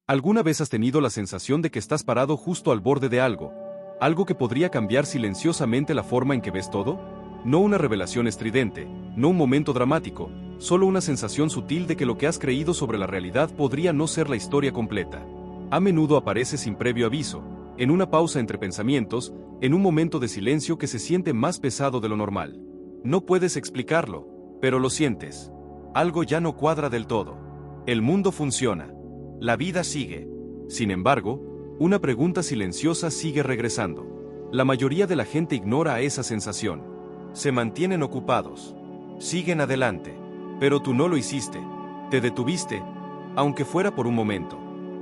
¿Alguna vez has tenido la sensación de que estás parado justo al borde de algo que podría cambiar silenciosamente la forma en que ves todo? No una revelación estridente, no un momento dramático, solo una sensación sutil de que lo que has creído sobre la realidad podría no ser la historia completa. A menudo aparece sin previo aviso, en una pausa entre pensamientos, en un momento de silencio que se siente más pesado de lo normal. No puedes explicarlo, pero lo sientes. Algo ya no cuadra del todo. El mundo funciona. La vida sigue. Sin embargo, una pregunta silenciosa sigue regresando. La mayoría de la gente ignora esa sensación. Se mantienen ocupados. Siguen adelante. Pero tú no lo hiciste. Te detuviste, aunque fuera por un momento.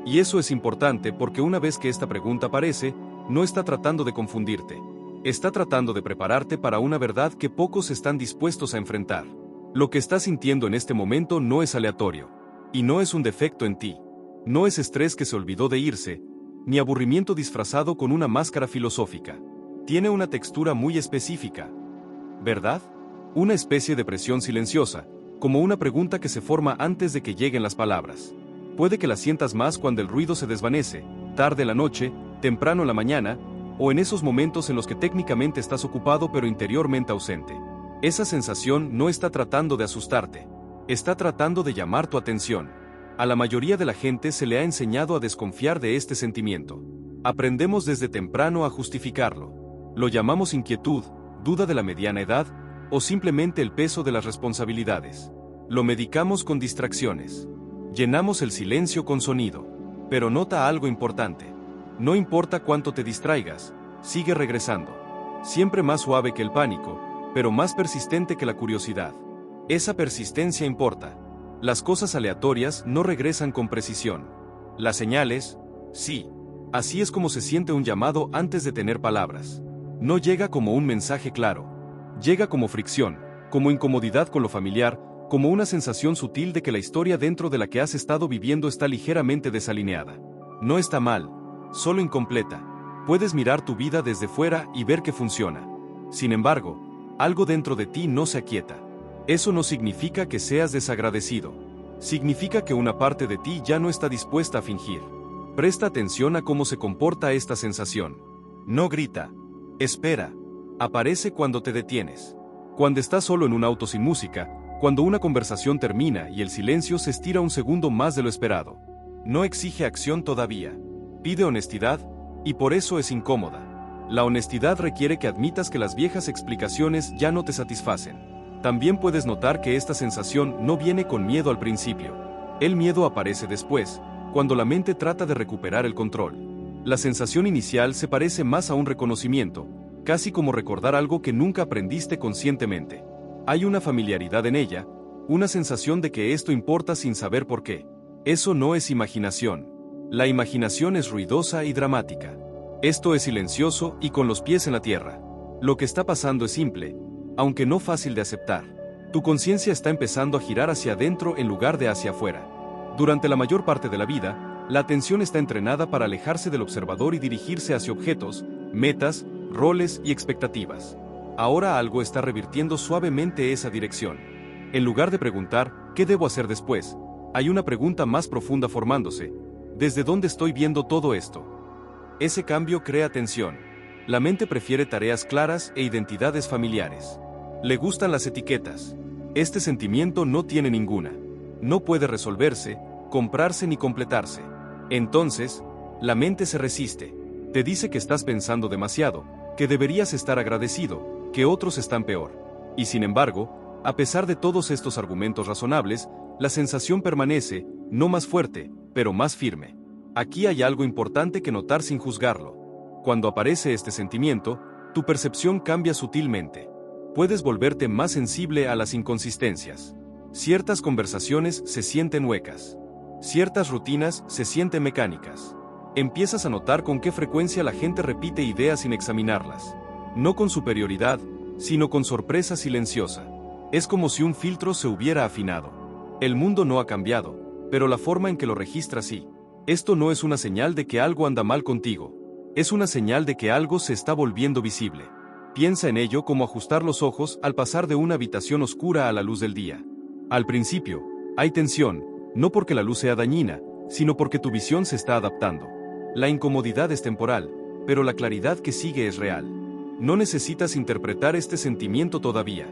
Y eso es importante porque una vez que esta pregunta aparece, no está tratando de confundirte. Está tratando de prepararte para una verdad que pocos están dispuestos a enfrentar. Lo que estás sintiendo en este momento no es aleatorio. Y no es un defecto en ti. No es estrés que se olvidó de irse, ni aburrimiento disfrazado con una máscara filosófica. Tiene una textura muy específica. ¿Verdad? Una especie de presión silenciosa, como una pregunta que se forma antes de que lleguen las palabras. Puede que la sientas más cuando el ruido se desvanece, tarde en la noche, temprano en la mañana, o en esos momentos en los que técnicamente estás ocupado pero interiormente ausente. Esa sensación no está tratando de asustarte. Está tratando de llamar tu atención. A la mayoría de la gente se le ha enseñado a desconfiar de este sentimiento. Aprendemos desde temprano a justificarlo. Lo llamamos inquietud, duda de la mediana edad, o simplemente el peso de las responsabilidades. Lo medicamos con distracciones. Llenamos el silencio con sonido. Pero nota algo importante. No importa cuánto te distraigas, sigue regresando. Siempre más suave que el pánico, pero más persistente que la curiosidad. Esa persistencia importa. Las cosas aleatorias no regresan con precisión. Las señales, sí. Así es como se siente un llamado antes de tener palabras. No llega como un mensaje claro. Llega como fricción, como incomodidad con lo familiar, como una sensación sutil de que la historia dentro de la que has estado viviendo está ligeramente desalineada. No está mal, solo incompleta. Puedes mirar tu vida desde fuera y ver que funciona. Sin embargo, algo dentro de ti no se aquieta. Eso no significa que seas desagradecido. Significa que una parte de ti ya no está dispuesta a fingir. Presta atención a cómo se comporta esta sensación. No grita. Espera. Aparece cuando te detienes. Cuando estás solo en un auto sin música, cuando una conversación termina y el silencio se estira un segundo más de lo esperado. No exige acción todavía. Pide honestidad, y por eso es incómoda. La honestidad requiere que admitas que las viejas explicaciones ya no te satisfacen. También puedes notar que esta sensación no viene con miedo al principio. El miedo aparece después, cuando la mente trata de recuperar el control. La sensación inicial se parece más a un reconocimiento, casi como recordar algo que nunca aprendiste conscientemente. Hay una familiaridad en ella, una sensación de que esto importa sin saber por qué. Eso no es imaginación. La imaginación es ruidosa y dramática. Esto es silencioso y con los pies en la tierra. Lo que está pasando es simple, aunque no fácil de aceptar. Tu conciencia está empezando a girar hacia adentro en lugar de hacia afuera. Durante la mayor parte de la vida, la atención está entrenada para alejarse del observador y dirigirse hacia objetos, metas, roles y expectativas. Ahora algo está revirtiendo suavemente esa dirección. En lugar de preguntar, ¿qué debo hacer después?, hay una pregunta más profunda formándose. ¿Desde dónde estoy viendo todo esto? Ese cambio crea tensión. La mente prefiere tareas claras e identidades familiares. Le gustan las etiquetas. Este sentimiento no tiene ninguna. No puede resolverse, comprarse ni completarse. Entonces, la mente se resiste. Te dice que estás pensando demasiado, que deberías estar agradecido, que otros están peor. Y sin embargo, a pesar de todos estos argumentos razonables, la sensación permanece, no más fuerte, pero más firme. Aquí hay algo importante que notar sin juzgarlo. Cuando aparece este sentimiento, tu percepción cambia sutilmente. Puedes volverte más sensible a las inconsistencias. Ciertas conversaciones se sienten huecas. Ciertas rutinas se sienten mecánicas. Empiezas a notar con qué frecuencia la gente repite ideas sin examinarlas. No con superioridad, sino con sorpresa silenciosa. Es como si un filtro se hubiera afinado. El mundo no ha cambiado, pero la forma en que lo registras sí. Esto no es una señal de que algo anda mal contigo. Es una señal de que algo se está volviendo visible. Piensa en ello como ajustar los ojos al pasar de una habitación oscura a la luz del día. Al principio, hay tensión, no porque la luz sea dañina, sino porque tu visión se está adaptando. La incomodidad es temporal, pero la claridad que sigue es real. No necesitas interpretar este sentimiento todavía.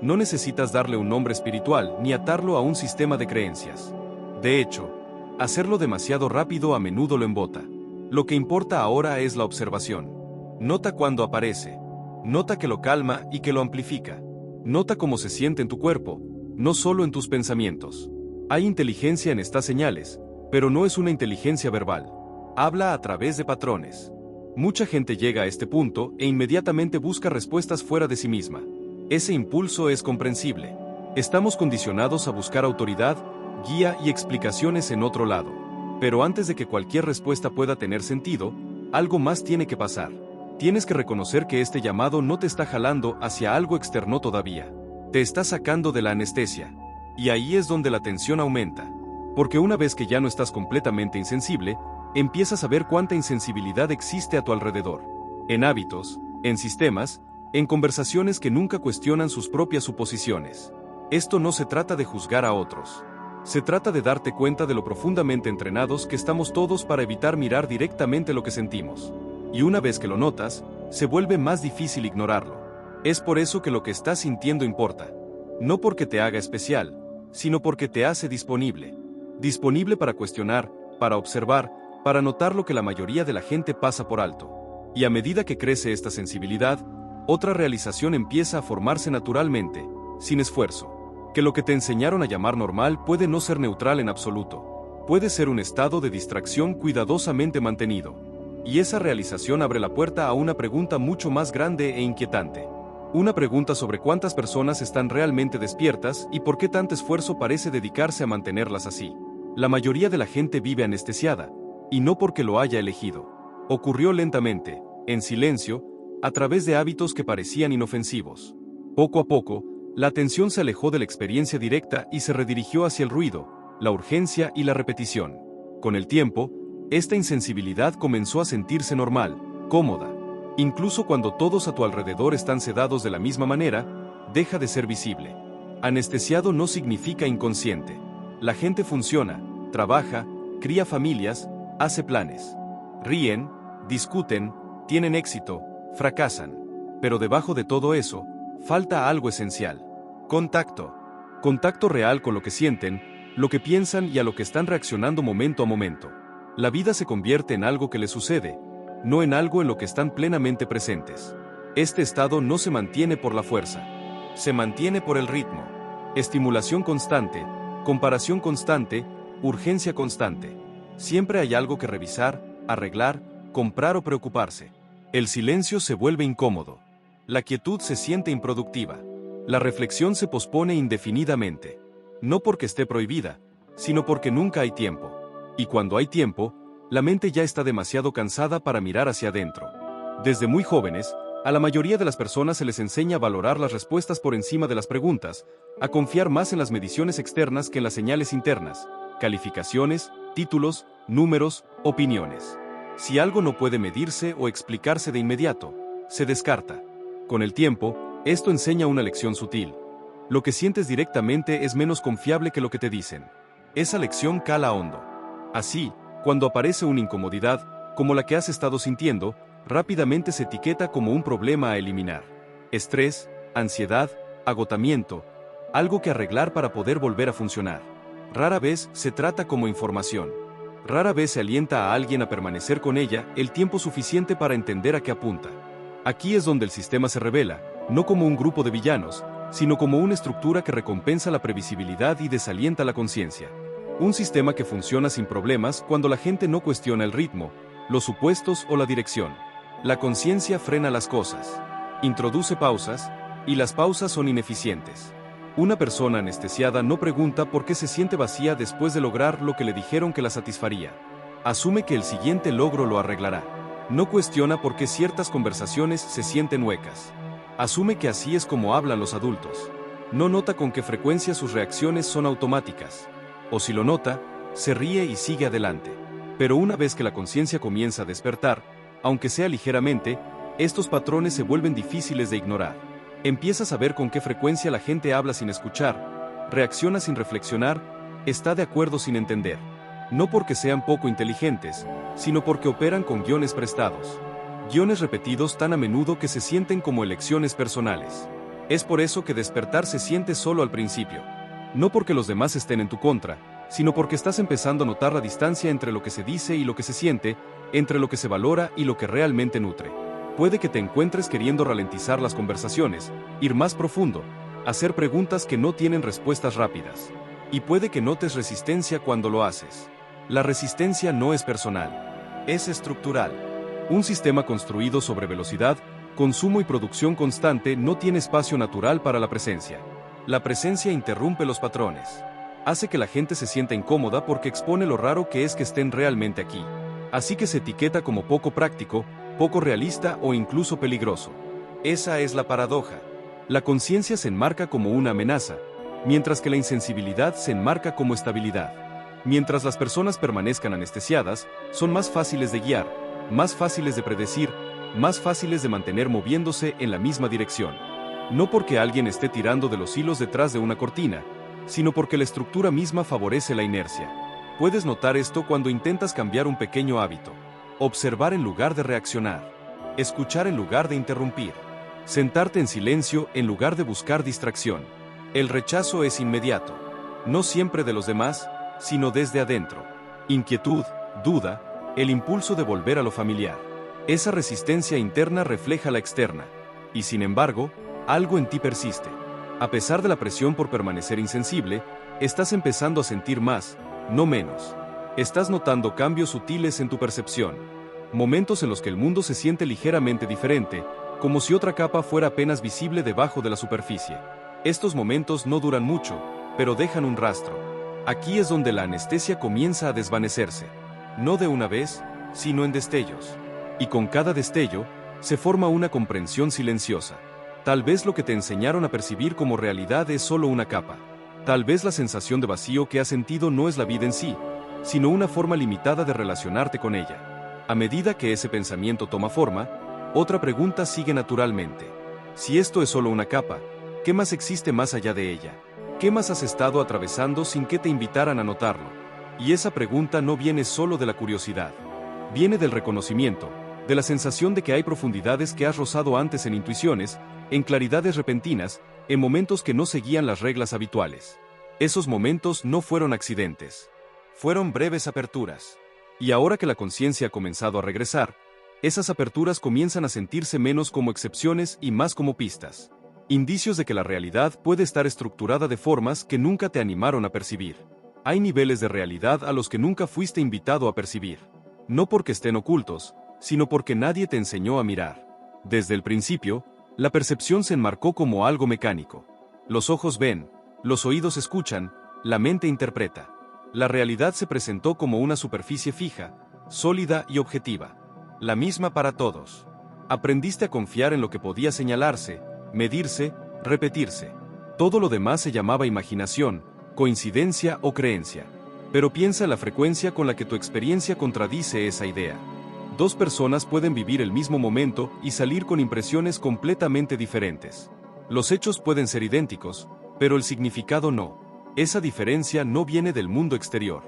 No necesitas darle un nombre espiritual ni atarlo a un sistema de creencias. De hecho, hacerlo demasiado rápido a menudo lo embota. Lo que importa ahora es la observación. Nota cuando aparece. Nota que lo calma y que lo amplifica. Nota cómo se siente en tu cuerpo, no solo en tus pensamientos. Hay inteligencia en estas señales, pero no es una inteligencia verbal. Habla a través de patrones. Mucha gente llega a este punto e inmediatamente busca respuestas fuera de sí misma. Ese impulso es comprensible. Estamos condicionados a buscar autoridad, guía y explicaciones en otro lado. Pero antes de que cualquier respuesta pueda tener sentido, algo más tiene que pasar. Tienes que reconocer que este llamado no te está jalando hacia algo externo todavía. Te está sacando de la anestesia. Y ahí es donde la tensión aumenta. Porque una vez que ya no estás completamente insensible, empiezas a ver cuánta insensibilidad existe a tu alrededor. En hábitos, en sistemas, en conversaciones que nunca cuestionan sus propias suposiciones. Esto no se trata de juzgar a otros. Se trata de darte cuenta de lo profundamente entrenados que estamos todos para evitar mirar directamente lo que sentimos. Y una vez que lo notas, se vuelve más difícil ignorarlo. Es por eso que lo que estás sintiendo importa. No porque te haga especial, sino porque te hace disponible. Disponible para cuestionar, para observar, para notar lo que la mayoría de la gente pasa por alto. Y a medida que crece esta sensibilidad, otra realización empieza a formarse naturalmente, sin esfuerzo. Que lo que te enseñaron a llamar normal puede no ser neutral en absoluto. Puede ser un estado de distracción cuidadosamente mantenido. Y esa realización abre la puerta a una pregunta mucho más grande e inquietante. Una pregunta sobre cuántas personas están realmente despiertas y por qué tanto esfuerzo parece dedicarse a mantenerlas así. La mayoría de la gente vive anestesiada, y no porque lo haya elegido. Ocurrió lentamente, en silencio, a través de hábitos que parecían inofensivos. Poco a poco, la atención se alejó de la experiencia directa y se redirigió hacia el ruido, la urgencia y la repetición. Con el tiempo, esta insensibilidad comenzó a sentirse normal, cómoda. Incluso cuando todos a tu alrededor están sedados de la misma manera, deja de ser visible. Anestesiado no significa inconsciente. La gente funciona, trabaja, cría familias, hace planes. Ríen, discuten, tienen éxito, fracasan. Pero debajo de todo eso, falta algo esencial. Contacto. Contacto real con lo que sienten, lo que piensan y a lo que están reaccionando momento a momento. La vida se convierte en algo que les sucede, no en algo en lo que están plenamente presentes. Este estado no se mantiene por la fuerza. Se mantiene por el ritmo. Estimulación constante, comparación constante, urgencia constante. Siempre hay algo que revisar, arreglar, comprar o preocuparse. El silencio se vuelve incómodo. La quietud se siente improductiva. La reflexión se pospone indefinidamente. No porque esté prohibida, sino porque nunca hay tiempo. Y cuando hay tiempo, la mente ya está demasiado cansada para mirar hacia adentro. Desde muy jóvenes, a la mayoría de las personas se les enseña a valorar las respuestas por encima de las preguntas, a confiar más en las mediciones externas que en las señales internas, calificaciones, títulos, números, opiniones. Si algo no puede medirse o explicarse de inmediato, se descarta. Con el tiempo, esto enseña una lección sutil. Lo que sientes directamente es menos confiable que lo que te dicen. Esa lección cala hondo. Así, cuando aparece una incomodidad, como la que has estado sintiendo, rápidamente se etiqueta como un problema a eliminar. Estrés, ansiedad, agotamiento, algo que arreglar para poder volver a funcionar. Rara vez se trata como información. Rara vez se alienta a alguien a permanecer con ella el tiempo suficiente para entender a qué apunta. Aquí es donde el sistema se revela, no como un grupo de villanos, sino como una estructura que recompensa la previsibilidad y desalienta la conciencia. Un sistema que funciona sin problemas cuando la gente no cuestiona el ritmo, los supuestos o la dirección. La conciencia frena las cosas, introduce pausas, y las pausas son ineficientes. Una persona anestesiada no pregunta por qué se siente vacía después de lograr lo que le dijeron que la satisfaría. Asume que el siguiente logro lo arreglará. No cuestiona por qué ciertas conversaciones se sienten huecas. Asume que así es como hablan los adultos. No nota con qué frecuencia sus reacciones son automáticas. O si lo nota, se ríe y sigue adelante. Pero una vez que la conciencia comienza a despertar, aunque sea ligeramente, estos patrones se vuelven difíciles de ignorar. Empiezas a ver con qué frecuencia la gente habla sin escuchar, reacciona sin reflexionar, está de acuerdo sin entender. No porque sean poco inteligentes, sino porque operan con guiones prestados. Guiones repetidos tan a menudo que se sienten como elecciones personales. Es por eso que despertar se siente solo al principio. No porque los demás estén en tu contra, sino porque estás empezando a notar la distancia entre lo que se dice y lo que se siente, entre lo que se valora y lo que realmente nutre. Puede que te encuentres queriendo ralentizar las conversaciones, ir más profundo, hacer preguntas que no tienen respuestas rápidas. Y puede que notes resistencia cuando lo haces. La resistencia no es personal, es estructural. Un sistema construido sobre velocidad, consumo y producción constante no tiene espacio natural para la presencia. La presencia interrumpe los patrones. Hace que la gente se sienta incómoda porque expone lo raro que es que estén realmente aquí. Así que se etiqueta como poco práctico, poco realista o incluso peligroso. Esa es la paradoja. La conciencia se enmarca como una amenaza, mientras que la insensibilidad se enmarca como estabilidad. Mientras las personas permanezcan anestesiadas, son más fáciles de guiar, más fáciles de predecir, más fáciles de mantener moviéndose en la misma dirección. No porque alguien esté tirando de los hilos detrás de una cortina, sino porque la estructura misma favorece la inercia. Puedes notar esto cuando intentas cambiar un pequeño hábito. Observar en lugar de reaccionar. Escuchar en lugar de interrumpir. Sentarte en silencio en lugar de buscar distracción. El rechazo es inmediato. No siempre de los demás, sino desde adentro. Inquietud, duda, el impulso de volver a lo familiar. Esa resistencia interna refleja la externa. Y sin embargo, algo en ti persiste. A pesar de la presión por permanecer insensible, estás empezando a sentir más, no menos. Estás notando cambios sutiles en tu percepción. Momentos en los que el mundo se siente ligeramente diferente, como si otra capa fuera apenas visible debajo de la superficie. Estos momentos no duran mucho, pero dejan un rastro. Aquí es donde la anestesia comienza a desvanecerse. No de una vez, sino en destellos. Y con cada destello, se forma una comprensión silenciosa. Tal vez lo que te enseñaron a percibir como realidad es solo una capa. Tal vez la sensación de vacío que has sentido no es la vida en sí, sino una forma limitada de relacionarte con ella. A medida que ese pensamiento toma forma, otra pregunta sigue naturalmente. Si esto es solo una capa, ¿qué más existe más allá de ella? ¿Qué más has estado atravesando sin que te invitaran a notarlo? Y esa pregunta no viene solo de la curiosidad. Viene del reconocimiento, de la sensación de que hay profundidades que has rozado antes en intuiciones, en claridades repentinas, en momentos que no seguían las reglas habituales. Esos momentos no fueron accidentes. Fueron breves aperturas. Y ahora que la conciencia ha comenzado a regresar, esas aperturas comienzan a sentirse menos como excepciones y más como pistas. Indicios de que la realidad puede estar estructurada de formas que nunca te animaron a percibir. Hay niveles de realidad a los que nunca fuiste invitado a percibir. No porque estén ocultos, sino porque nadie te enseñó a mirar. Desde el principio, la percepción se enmarcó como algo mecánico. Los ojos ven, los oídos escuchan, la mente interpreta. La realidad se presentó como una superficie fija, sólida y objetiva. La misma para todos. Aprendiste a confiar en lo que podía señalarse, medirse, repetirse. Todo lo demás se llamaba imaginación, coincidencia o creencia. Pero piensa en la frecuencia con la que tu experiencia contradice esa idea. Dos personas pueden vivir el mismo momento y salir con impresiones completamente diferentes. Los hechos pueden ser idénticos, pero el significado no. Esa diferencia no viene del mundo exterior.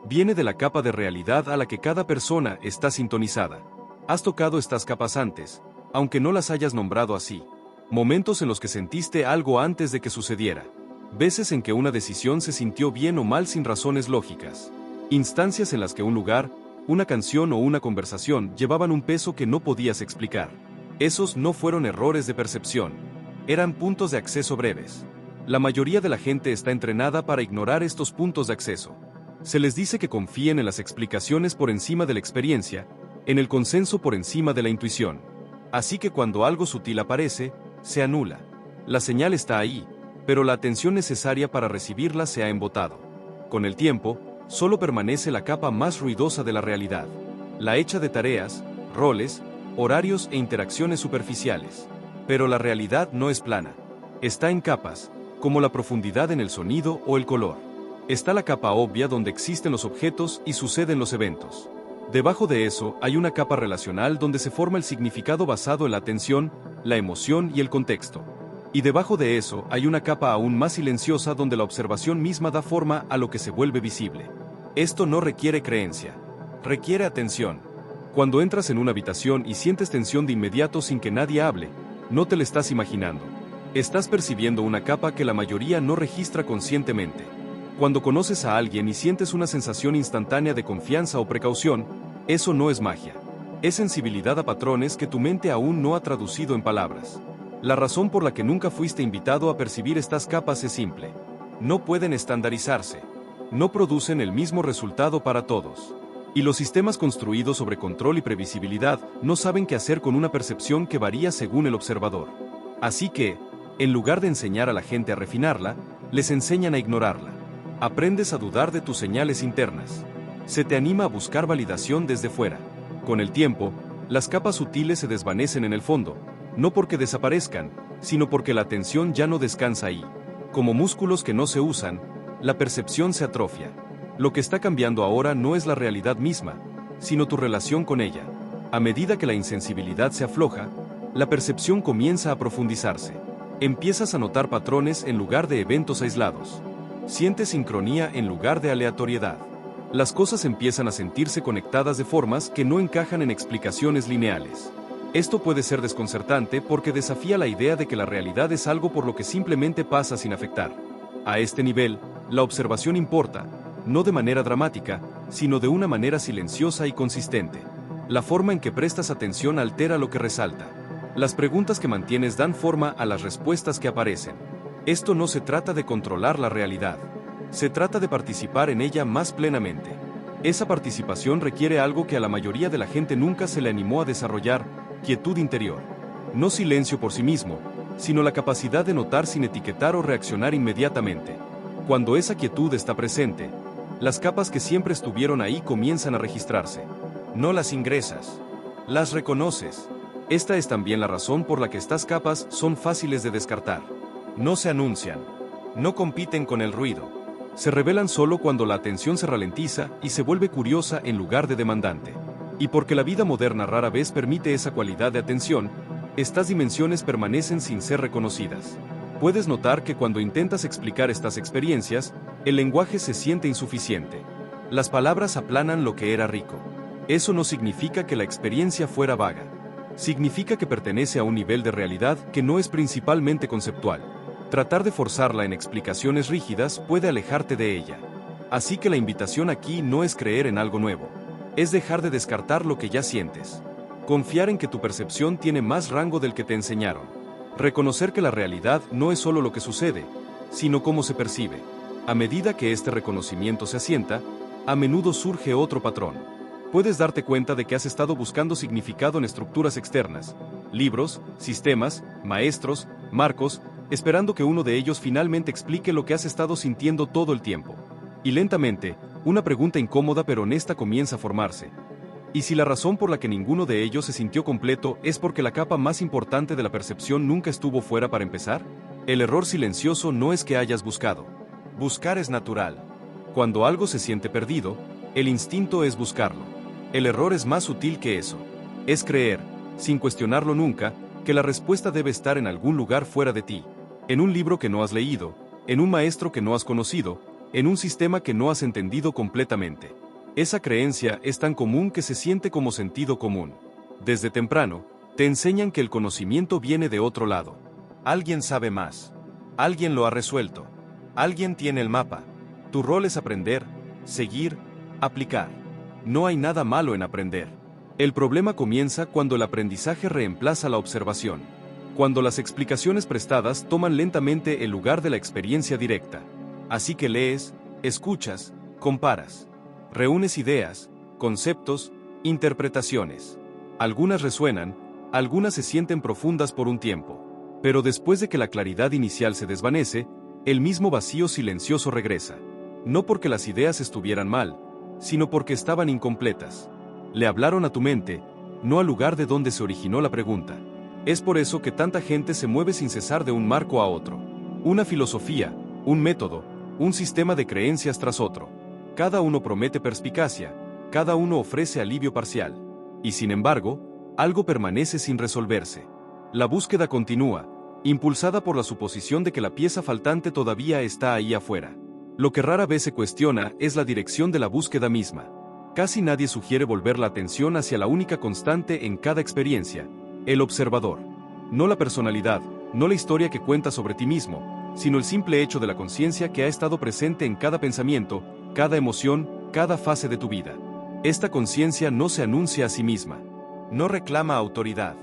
Viene de la capa de realidad a la que cada persona está sintonizada. Has tocado estas capas antes, aunque no las hayas nombrado así. Momentos en los que sentiste algo antes de que sucediera. Veces en que una decisión se sintió bien o mal sin razones lógicas. Instancias en las que un lugar, una canción o una conversación llevaban un peso que no podías explicar. Esos no fueron errores de percepción. Eran puntos de acceso breves. La mayoría de la gente está entrenada para ignorar estos puntos de acceso. Se les dice que confíen en las explicaciones por encima de la experiencia, en el consenso por encima de la intuición. Así que cuando algo sutil aparece, se anula. La señal está ahí, pero la atención necesaria para recibirla se ha embotado. Con el tiempo, solo permanece la capa más ruidosa de la realidad, la hecha de tareas, roles, horarios e interacciones superficiales. Pero la realidad no es plana. Está en capas, como la profundidad en el sonido o el color. Está la capa obvia donde existen los objetos y suceden los eventos. Debajo de eso hay una capa relacional donde se forma el significado basado en la atención, la emoción y el contexto. Y debajo de eso hay una capa aún más silenciosa donde la observación misma da forma a lo que se vuelve visible. Esto no requiere creencia. Requiere atención. Cuando entras en una habitación y sientes tensión de inmediato sin que nadie hable, no te la estás imaginando. Estás percibiendo una capa que la mayoría no registra conscientemente. Cuando conoces a alguien y sientes una sensación instantánea de confianza o precaución, eso no es magia. Es sensibilidad a patrones que tu mente aún no ha traducido en palabras. La razón por la que nunca fuiste invitado a percibir estas capas es simple. No pueden estandarizarse. No producen el mismo resultado para todos. Y los sistemas construidos sobre control y previsibilidad no saben qué hacer con una percepción que varía según el observador. Así que, en lugar de enseñar a la gente a refinarla, les enseñan a ignorarla. Aprendes a dudar de tus señales internas. Se te anima a buscar validación desde fuera. Con el tiempo, las capas sutiles se desvanecen en el fondo, no porque desaparezcan, sino porque la atención ya no descansa ahí. Como músculos que no se usan, la percepción se atrofia. Lo que está cambiando ahora no es la realidad misma, sino tu relación con ella. A medida que la insensibilidad se afloja, la percepción comienza a profundizarse. Empiezas a notar patrones en lugar de eventos aislados. Sientes sincronía en lugar de aleatoriedad. Las cosas empiezan a sentirse conectadas de formas que no encajan en explicaciones lineales. Esto puede ser desconcertante porque desafía la idea de que la realidad es algo por lo que simplemente pasa sin afectar. A este nivel, la observación importa, no de manera dramática, sino de una manera silenciosa y consistente. La forma en que prestas atención altera lo que resalta. Las preguntas que mantienes dan forma a las respuestas que aparecen. Esto no se trata de controlar la realidad. Se trata de participar en ella más plenamente. Esa participación requiere algo que a la mayoría de la gente nunca se le animó a desarrollar: quietud interior. No silencio por sí mismo, sino la capacidad de notar sin etiquetar o reaccionar inmediatamente. Cuando esa quietud está presente, las capas que siempre estuvieron ahí comienzan a registrarse. No las ingresas, las reconoces. Esta es también la razón por la que estas capas son fáciles de descartar. No se anuncian, no compiten con el ruido. Se revelan solo cuando la atención se ralentiza y se vuelve curiosa en lugar de demandante. Y porque la vida moderna rara vez permite esa cualidad de atención, estas dimensiones permanecen sin ser reconocidas. Puedes notar que cuando intentas explicar estas experiencias, el lenguaje se siente insuficiente. Las palabras aplanan lo que era rico. Eso no significa que la experiencia fuera vaga. Significa que pertenece a un nivel de realidad que no es principalmente conceptual. Tratar de forzarla en explicaciones rígidas puede alejarte de ella. Así que la invitación aquí no es creer en algo nuevo. Es dejar de descartar lo que ya sientes. Confiar en que tu percepción tiene más rango del que te enseñaron. Reconocer que la realidad no es solo lo que sucede, sino cómo se percibe. A medida que este reconocimiento se asienta, a menudo surge otro patrón. Puedes darte cuenta de que has estado buscando significado en estructuras externas, libros, sistemas, maestros, marcos, esperando que uno de ellos finalmente explique lo que has estado sintiendo todo el tiempo. Y lentamente, una pregunta incómoda pero honesta comienza a formarse. ¿Y si la razón por la que ninguno de ellos se sintió completo es porque la capa más importante de la percepción nunca estuvo fuera para empezar? El error silencioso no es que hayas buscado. Buscar es natural. Cuando algo se siente perdido, el instinto es buscarlo. El error es más sutil que eso. Es creer, sin cuestionarlo nunca, que la respuesta debe estar en algún lugar fuera de ti. En un libro que no has leído, en un maestro que no has conocido, en un sistema que no has entendido completamente. Esa creencia es tan común que se siente como sentido común. Desde temprano, te enseñan que el conocimiento viene de otro lado. Alguien sabe más. Alguien lo ha resuelto. Alguien tiene el mapa. Tu rol es aprender, seguir, aplicar. No hay nada malo en aprender. El problema comienza cuando el aprendizaje reemplaza la observación. Cuando las explicaciones prestadas toman lentamente el lugar de la experiencia directa. Así que lees, escuchas, comparas. Reúnes ideas, conceptos, interpretaciones. Algunas resuenan, algunas se sienten profundas por un tiempo. Pero después de que la claridad inicial se desvanece, el mismo vacío silencioso regresa. No porque las ideas estuvieran mal, sino porque estaban incompletas. Le hablaron a tu mente, no al lugar de donde se originó la pregunta. Es por eso que tanta gente se mueve sin cesar de un marco a otro. Una filosofía, un método, un sistema de creencias tras otro. Cada uno promete perspicacia, cada uno ofrece alivio parcial. Y sin embargo, algo permanece sin resolverse. La búsqueda continúa, impulsada por la suposición de que la pieza faltante todavía está ahí afuera. Lo que rara vez se cuestiona es la dirección de la búsqueda misma. Casi nadie sugiere volver la atención hacia la única constante en cada experiencia, el observador. No la personalidad, no la historia que cuentas sobre ti mismo, sino el simple hecho de la conciencia que ha estado presente en cada pensamiento, cada emoción, cada fase de tu vida. Esta conciencia no se anuncia a sí misma. No reclama autoridad.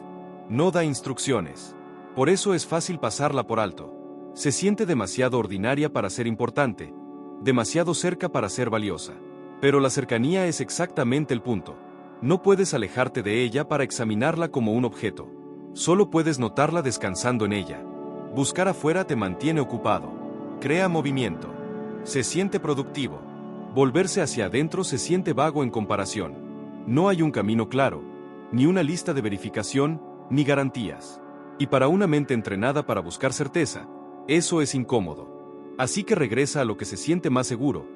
No da instrucciones. Por eso es fácil pasarla por alto. Se siente demasiado ordinaria para ser importante, demasiado cerca para ser valiosa. Pero la cercanía es exactamente el punto. No puedes alejarte de ella para examinarla como un objeto. Solo puedes notarla descansando en ella. Buscar afuera te mantiene ocupado. Crea movimiento. Se siente productivo. Volverse hacia adentro se siente vago en comparación. No hay un camino claro, ni una lista de verificación, ni garantías. Y para una mente entrenada para buscar certeza, eso es incómodo. Así que regresa a lo que se siente más seguro.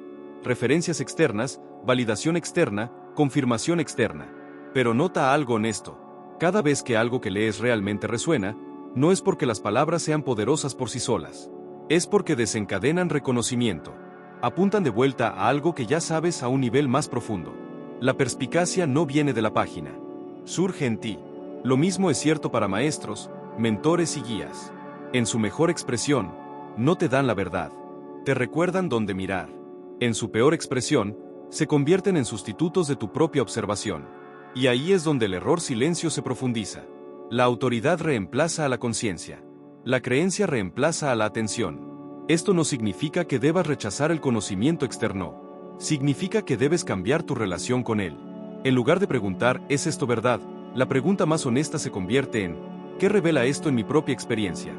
Referencias externas, validación externa, confirmación externa. Pero nota algo honesto. Cada vez que algo que lees realmente resuena, no es porque las palabras sean poderosas por sí solas. Es porque desencadenan reconocimiento. Apuntan de vuelta a algo que ya sabes a un nivel más profundo. La perspicacia no viene de la página. Surge en ti. Lo mismo es cierto para maestros, mentores y guías. En su mejor expresión, no te dan la verdad. Te recuerdan dónde mirar. En su peor expresión, se convierten en sustitutos de tu propia observación. Y ahí es donde el error silencio se profundiza. La autoridad reemplaza a la conciencia. La creencia reemplaza a la atención. Esto no significa que debas rechazar el conocimiento externo. Significa que debes cambiar tu relación con él. En lugar de preguntar, ¿es esto verdad?, la pregunta más honesta se convierte en, ¿qué revela esto en mi propia experiencia?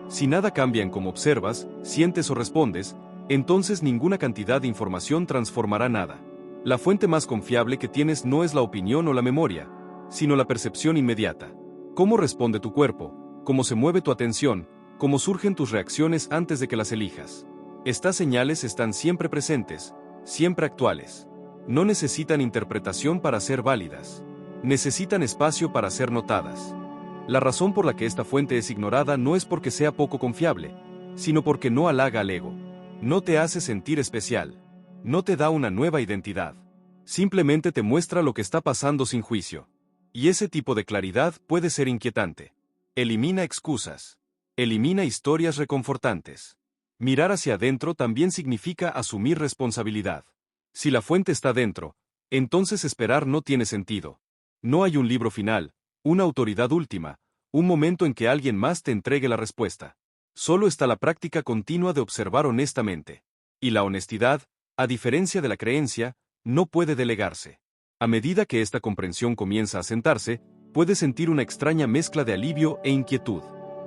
Si nada cambia en cómo observas, sientes o respondes, entonces ninguna cantidad de información transformará nada. La fuente más confiable que tienes no es la opinión o la memoria, sino la percepción inmediata. ¿Cómo responde tu cuerpo? ¿Cómo se mueve tu atención? ¿Cómo surgen tus reacciones antes de que las elijas? Estas señales están siempre presentes, siempre actuales. No necesitan interpretación para ser válidas. Necesitan espacio para ser notadas. La razón por la que esta fuente es ignorada no es porque sea poco confiable, sino porque no halaga al ego. No te hace sentir especial. No te da una nueva identidad. Simplemente te muestra lo que está pasando sin juicio. Y ese tipo de claridad puede ser inquietante. Elimina excusas. Elimina historias reconfortantes. Mirar hacia adentro también significa asumir responsabilidad. Si la fuente está dentro, entonces esperar no tiene sentido. No hay un libro final, una autoridad última, un momento en que alguien más te entregue la respuesta. Solo está la práctica continua de observar honestamente. Y la honestidad, a diferencia de la creencia, no puede delegarse. A medida que esta comprensión comienza a sentarse, puedes sentir una extraña mezcla de alivio e inquietud.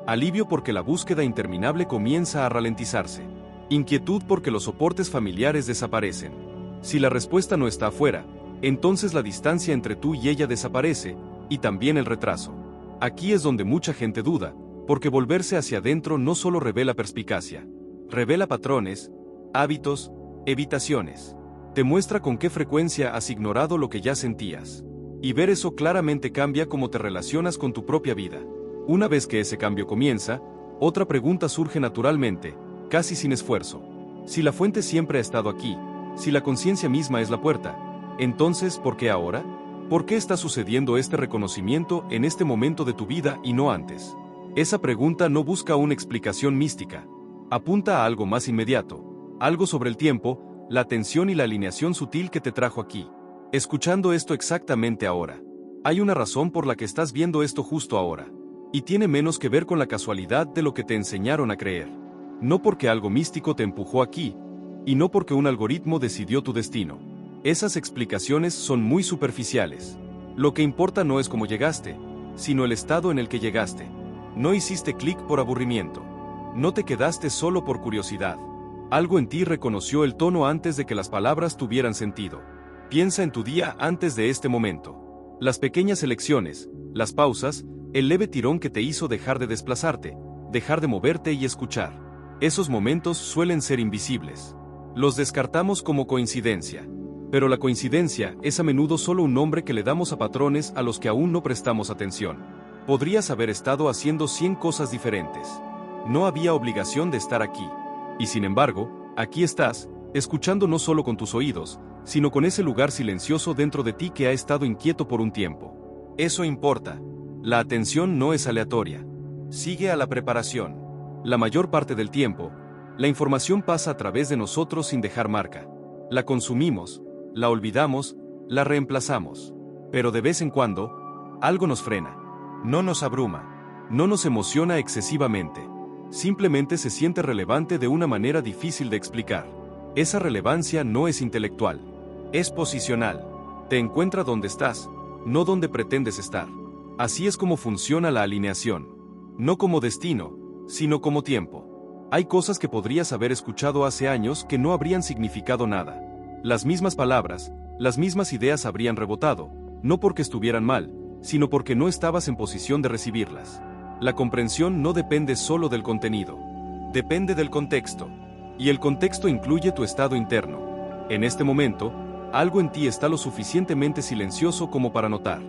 Alivio porque la búsqueda interminable comienza a ralentizarse. Inquietud porque los soportes familiares desaparecen. Si la respuesta no está afuera, entonces la distancia entre tú y ella desaparece, y también el retraso. Aquí es donde mucha gente duda, porque volverse hacia adentro no solo revela perspicacia, revela patrones, hábitos, evitaciones. Te muestra con qué frecuencia has ignorado lo que ya sentías. Y ver eso claramente cambia cómo te relacionas con tu propia vida. Una vez que ese cambio comienza, otra pregunta surge naturalmente, casi sin esfuerzo. Si la fuente siempre ha estado aquí, si la conciencia misma es la puerta, entonces, ¿por qué ahora? ¿Por qué está sucediendo este reconocimiento en este momento de tu vida y no antes? Esa pregunta no busca una explicación mística. Apunta a algo más inmediato, algo sobre el tiempo, la atención y la alineación sutil que te trajo aquí. Escuchando esto exactamente ahora. Hay una razón por la que estás viendo esto justo ahora. Y tiene menos que ver con la casualidad de lo que te enseñaron a creer. No porque algo místico te empujó aquí, y no porque un algoritmo decidió tu destino. Esas explicaciones son muy superficiales. Lo que importa no es cómo llegaste, sino el estado en el que llegaste. No hiciste clic por aburrimiento. No te quedaste solo por curiosidad. Algo en ti reconoció el tono antes de que las palabras tuvieran sentido. Piensa en tu día antes de este momento. Las pequeñas elecciones, las pausas, el leve tirón que te hizo dejar de desplazarte, dejar de moverte y escuchar. Esos momentos suelen ser invisibles. Los descartamos como coincidencia. Pero la coincidencia es a menudo solo un nombre que le damos a patrones a los que aún no prestamos atención. Podrías haber estado haciendo 100 cosas diferentes. No había obligación de estar aquí. Y sin embargo, Aquí estás, escuchando no solo con tus oídos, sino con ese lugar silencioso dentro de ti que ha estado inquieto por un tiempo. Eso importa. La atención no es aleatoria. Sigue a la preparación. La mayor parte del tiempo, la información pasa a través de nosotros sin dejar marca. La consumimos, la olvidamos, la reemplazamos. Pero de vez en cuando, algo nos frena. No nos abruma. No nos emociona excesivamente. Simplemente se siente relevante de una manera difícil de explicar. Esa relevancia no es intelectual. Es posicional. Te encuentra donde estás, no donde pretendes estar. Así es como funciona la alineación. No como destino, sino como tiempo. Hay cosas que podrías haber escuchado hace años que no habrían significado nada. Las mismas palabras, las mismas ideas habrían rebotado, no porque estuvieran mal, sino porque no estabas en posición de recibirlas. La comprensión no depende solo del contenido. Depende del contexto. Y el contexto incluye tu estado interno. En este momento, algo en ti está lo suficientemente silencioso como para notar.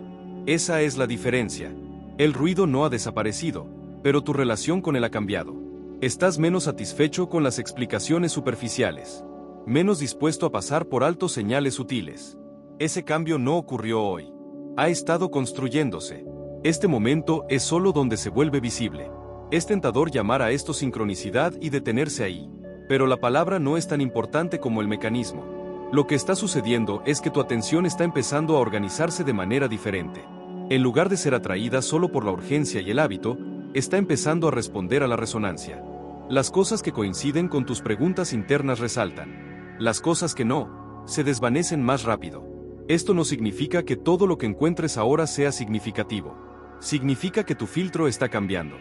Esa es la diferencia. El ruido no ha desaparecido, pero tu relación con él ha cambiado. Estás menos satisfecho con las explicaciones superficiales. Menos dispuesto a pasar por alto señales sutiles. Ese cambio no ocurrió hoy. Ha estado construyéndose. Este momento es solo donde se vuelve visible. Es tentador llamar a esto sincronicidad y detenerse ahí. Pero la palabra no es tan importante como el mecanismo. Lo que está sucediendo es que tu atención está empezando a organizarse de manera diferente. En lugar de ser atraída solo por la urgencia y el hábito, está empezando a responder a la resonancia. Las cosas que coinciden con tus preguntas internas resaltan. Las cosas que no, se desvanecen más rápido. Esto no significa que todo lo que encuentres ahora sea significativo. Significa que tu filtro está cambiando.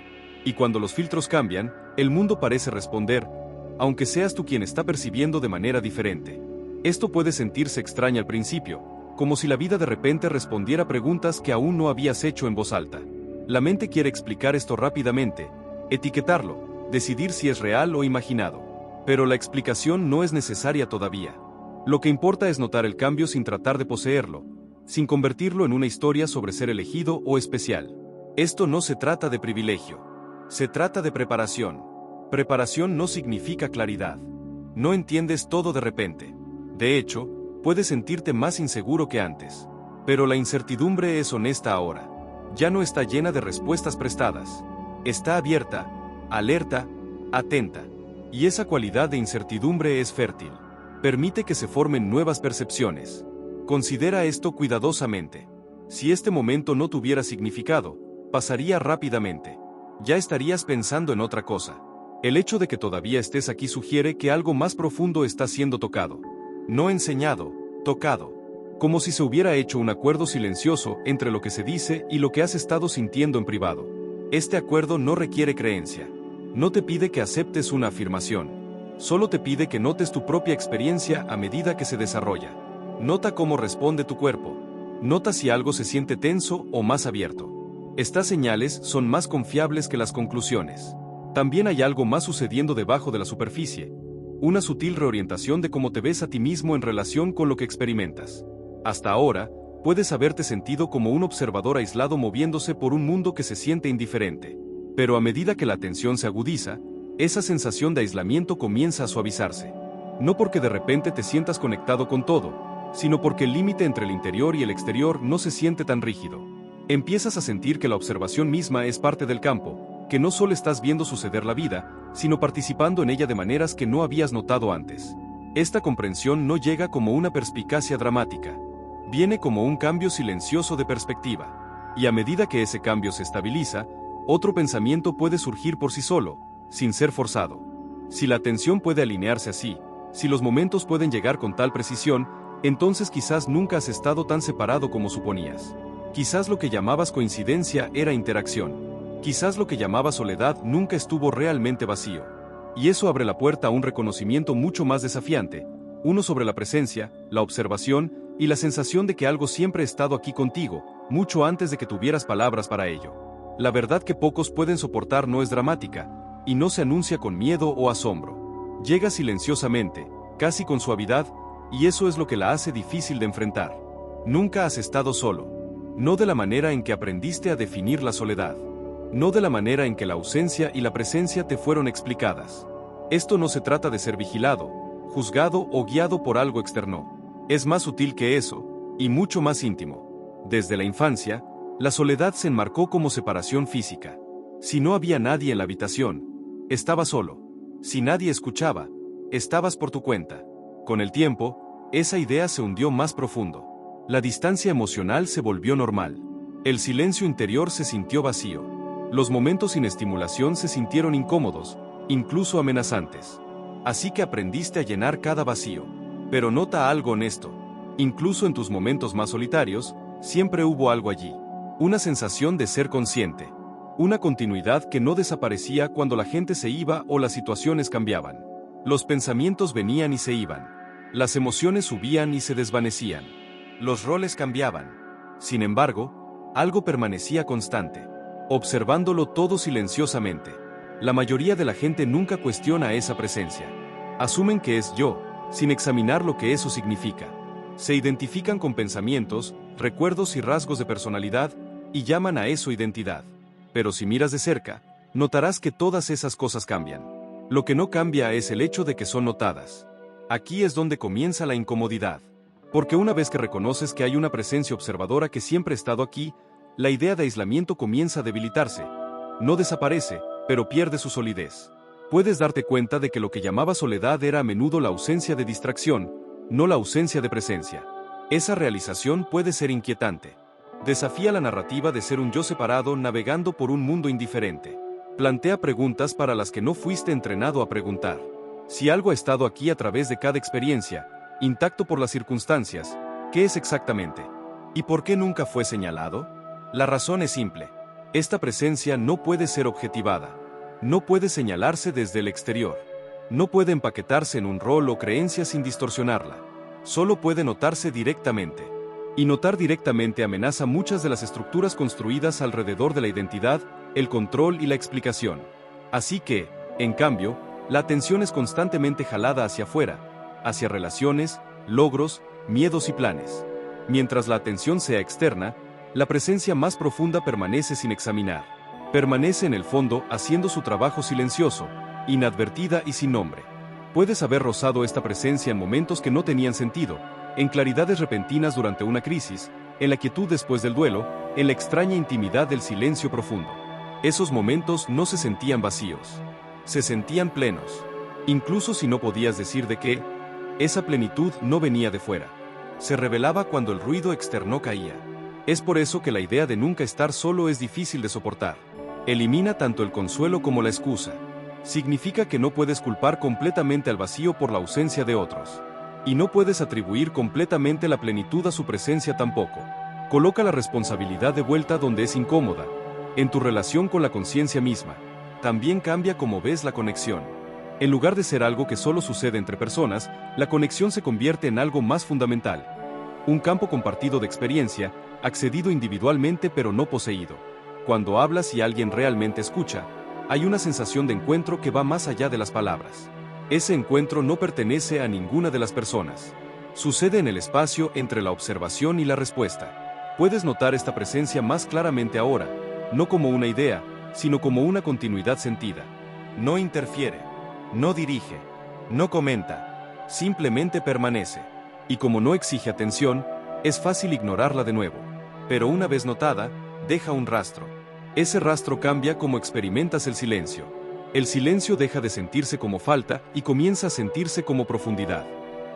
Y cuando los filtros cambian, el mundo parece responder, aunque seas tú quien está percibiendo de manera diferente. Esto puede sentirse extraño al principio, como si la vida de repente respondiera preguntas que aún no habías hecho en voz alta. La mente quiere explicar esto rápidamente, etiquetarlo, decidir si es real o imaginado. Pero la explicación no es necesaria todavía. Lo que importa es notar el cambio sin tratar de poseerlo, sin convertirlo en una historia sobre ser elegido o especial. Esto no se trata de privilegio. Se trata de preparación. Preparación no significa claridad. No entiendes todo de repente. De hecho, puedes sentirte más inseguro que antes. Pero la incertidumbre es honesta ahora. Ya no está llena de respuestas prestadas. Está abierta, alerta, atenta. Y esa cualidad de incertidumbre es fértil. Permite que se formen nuevas percepciones. Considera esto cuidadosamente. Si este momento no tuviera significado, pasaría rápidamente. Ya estarías pensando en otra cosa. El hecho de que todavía estés aquí sugiere que algo más profundo está siendo tocado. No enseñado, tocado. Como si se hubiera hecho un acuerdo silencioso entre lo que se dice y lo que has estado sintiendo en privado. Este acuerdo no requiere creencia. No te pide que aceptes una afirmación. Solo te pide que notes tu propia experiencia a medida que se desarrolla. Nota cómo responde tu cuerpo. Nota si algo se siente tenso o más abierto. Estas señales son más confiables que las conclusiones. También hay algo más sucediendo debajo de la superficie. Una sutil reorientación de cómo te ves a ti mismo en relación con lo que experimentas. Hasta ahora, puedes haberte sentido como un observador aislado moviéndose por un mundo que se siente indiferente. Pero a medida que la atención se agudiza, esa sensación de aislamiento comienza a suavizarse. No porque de repente te sientas conectado con todo, sino porque el límite entre el interior y el exterior no se siente tan rígido. Empiezas a sentir que la observación misma es parte del campo, que no solo estás viendo suceder la vida, sino participando en ella de maneras que no habías notado antes. Esta comprensión no llega como una perspicacia dramática. Viene como un cambio silencioso de perspectiva. Y a medida que ese cambio se estabiliza, otro pensamiento puede surgir por sí solo, sin ser forzado. Si la atención puede alinearse así, si los momentos pueden llegar con tal precisión, entonces quizás nunca has estado tan separado como suponías. Quizás lo que llamabas coincidencia era interacción. Quizás lo que llamabas soledad nunca estuvo realmente vacío. Y eso abre la puerta a un reconocimiento mucho más desafiante, uno sobre la presencia, la observación y la sensación de que algo siempre ha estado aquí contigo, mucho antes de que tuvieras palabras para ello. La verdad que pocos pueden soportar no es dramática, y no se anuncia con miedo o asombro. Llega silenciosamente, casi con suavidad, y eso es lo que la hace difícil de enfrentar. Nunca has estado solo. No de la manera en que aprendiste a definir la soledad. No de la manera en que la ausencia y la presencia te fueron explicadas. Esto no se trata de ser vigilado, juzgado o guiado por algo externo. Es más sutil que eso, y mucho más íntimo. Desde la infancia, la soledad se enmarcó como separación física. Si no había nadie en la habitación, estabas solo. Si nadie escuchaba, estabas por tu cuenta. Con el tiempo, esa idea se hundió más profundo. La distancia emocional se volvió normal. El silencio interior se sintió vacío. Los momentos sin estimulación se sintieron incómodos, incluso amenazantes. Así que aprendiste a llenar cada vacío. Pero nota algo honesto. Incluso en tus momentos más solitarios, siempre hubo algo allí. Una sensación de ser consciente. Una continuidad que no desaparecía cuando la gente se iba o las situaciones cambiaban. Los pensamientos venían y se iban. Las emociones subían y se desvanecían. Los roles cambiaban. Sin embargo, algo permanecía constante. Observándolo todo silenciosamente. La mayoría de la gente nunca cuestiona esa presencia. Asumen que es yo, sin examinar lo que eso significa. Se identifican con pensamientos, recuerdos y rasgos de personalidad, y llaman a eso identidad. Pero si miras de cerca, notarás que todas esas cosas cambian. Lo que no cambia es el hecho de que son notadas. Aquí es donde comienza la incomodidad. Porque una vez que reconoces que hay una presencia observadora que siempre ha estado aquí, la idea de aislamiento comienza a debilitarse. No desaparece, pero pierde su solidez. Puedes darte cuenta de que lo que llamaba soledad era a menudo la ausencia de distracción, no la ausencia de presencia. Esa realización puede ser inquietante. Desafía la narrativa de ser un yo separado navegando por un mundo indiferente. Plantea preguntas para las que no fuiste entrenado a preguntar. Si algo ha estado aquí a través de cada experiencia, intacto por las circunstancias, ¿qué es exactamente? ¿Y por qué nunca fue señalado? La razón es simple. Esta presencia no puede ser objetivada. No puede señalarse desde el exterior. No puede empaquetarse en un rol o creencia sin distorsionarla. Solo puede notarse directamente. Y notar directamente amenaza muchas de las estructuras construidas alrededor de la identidad, el control y la explicación. Así que, en cambio, la atención es constantemente jalada hacia afuera, hacia relaciones, logros, miedos y planes. Mientras la atención sea externa, la presencia más profunda permanece sin examinar. Permanece en el fondo haciendo su trabajo silencioso, inadvertida y sin nombre. Puedes haber rozado esta presencia en momentos que no tenían sentido, en claridades repentinas durante una crisis, en la quietud después del duelo, en la extraña intimidad del silencio profundo. Esos momentos no se sentían vacíos. Se sentían plenos. Incluso si no podías decir de qué, esa plenitud no venía de fuera. Se revelaba cuando el ruido externo caía. Es por eso que la idea de nunca estar solo es difícil de soportar. Elimina tanto el consuelo como la excusa. Significa que no puedes culpar completamente al vacío por la ausencia de otros. Y no puedes atribuir completamente la plenitud a su presencia tampoco. Coloca la responsabilidad de vuelta donde es incómoda, en tu relación con la conciencia misma. También cambia cómo ves la conexión. En lugar de ser algo que solo sucede entre personas, la conexión se convierte en algo más fundamental. Un campo compartido de experiencia, accedido individualmente pero no poseído. Cuando hablas y alguien realmente escucha, hay una sensación de encuentro que va más allá de las palabras. Ese encuentro no pertenece a ninguna de las personas. Sucede en el espacio entre la observación y la respuesta. Puedes notar esta presencia más claramente ahora, no como una idea, sino como una continuidad sentida. No interfiere, no dirige, no comenta, simplemente permanece. Y como no exige atención, es fácil ignorarla de nuevo. Pero una vez notada, deja un rastro. Ese rastro cambia como experimentas el silencio. El silencio deja de sentirse como falta y comienza a sentirse como profundidad.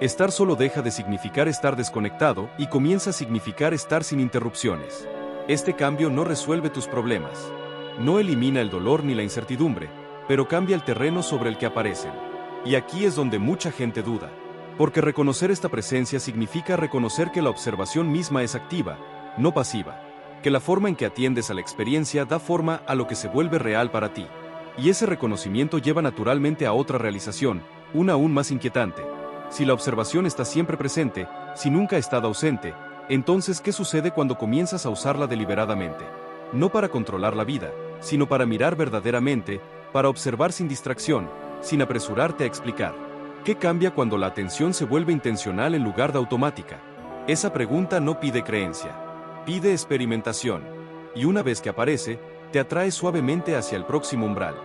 Estar solo deja de significar estar desconectado y comienza a significar estar sin interrupciones. Este cambio no resuelve tus problemas. No elimina el dolor ni la incertidumbre, pero cambia el terreno sobre el que aparecen. Y aquí es donde mucha gente duda. Porque reconocer esta presencia significa reconocer que la observación misma es activa, no pasiva. Que la forma en que atiendes a la experiencia da forma a lo que se vuelve real para ti. Y ese reconocimiento lleva naturalmente a otra realización, una aún más inquietante. Si la observación está siempre presente, si nunca ha estado ausente, entonces ¿qué sucede cuando comienzas a usarla deliberadamente? No para controlar la vida, sino para mirar verdaderamente, para observar sin distracción, sin apresurarte a explicar. ¿Qué cambia cuando la atención se vuelve intencional en lugar de automática? Esa pregunta no pide creencia, pide experimentación. Y una vez que aparece, te atrae suavemente hacia el próximo umbral.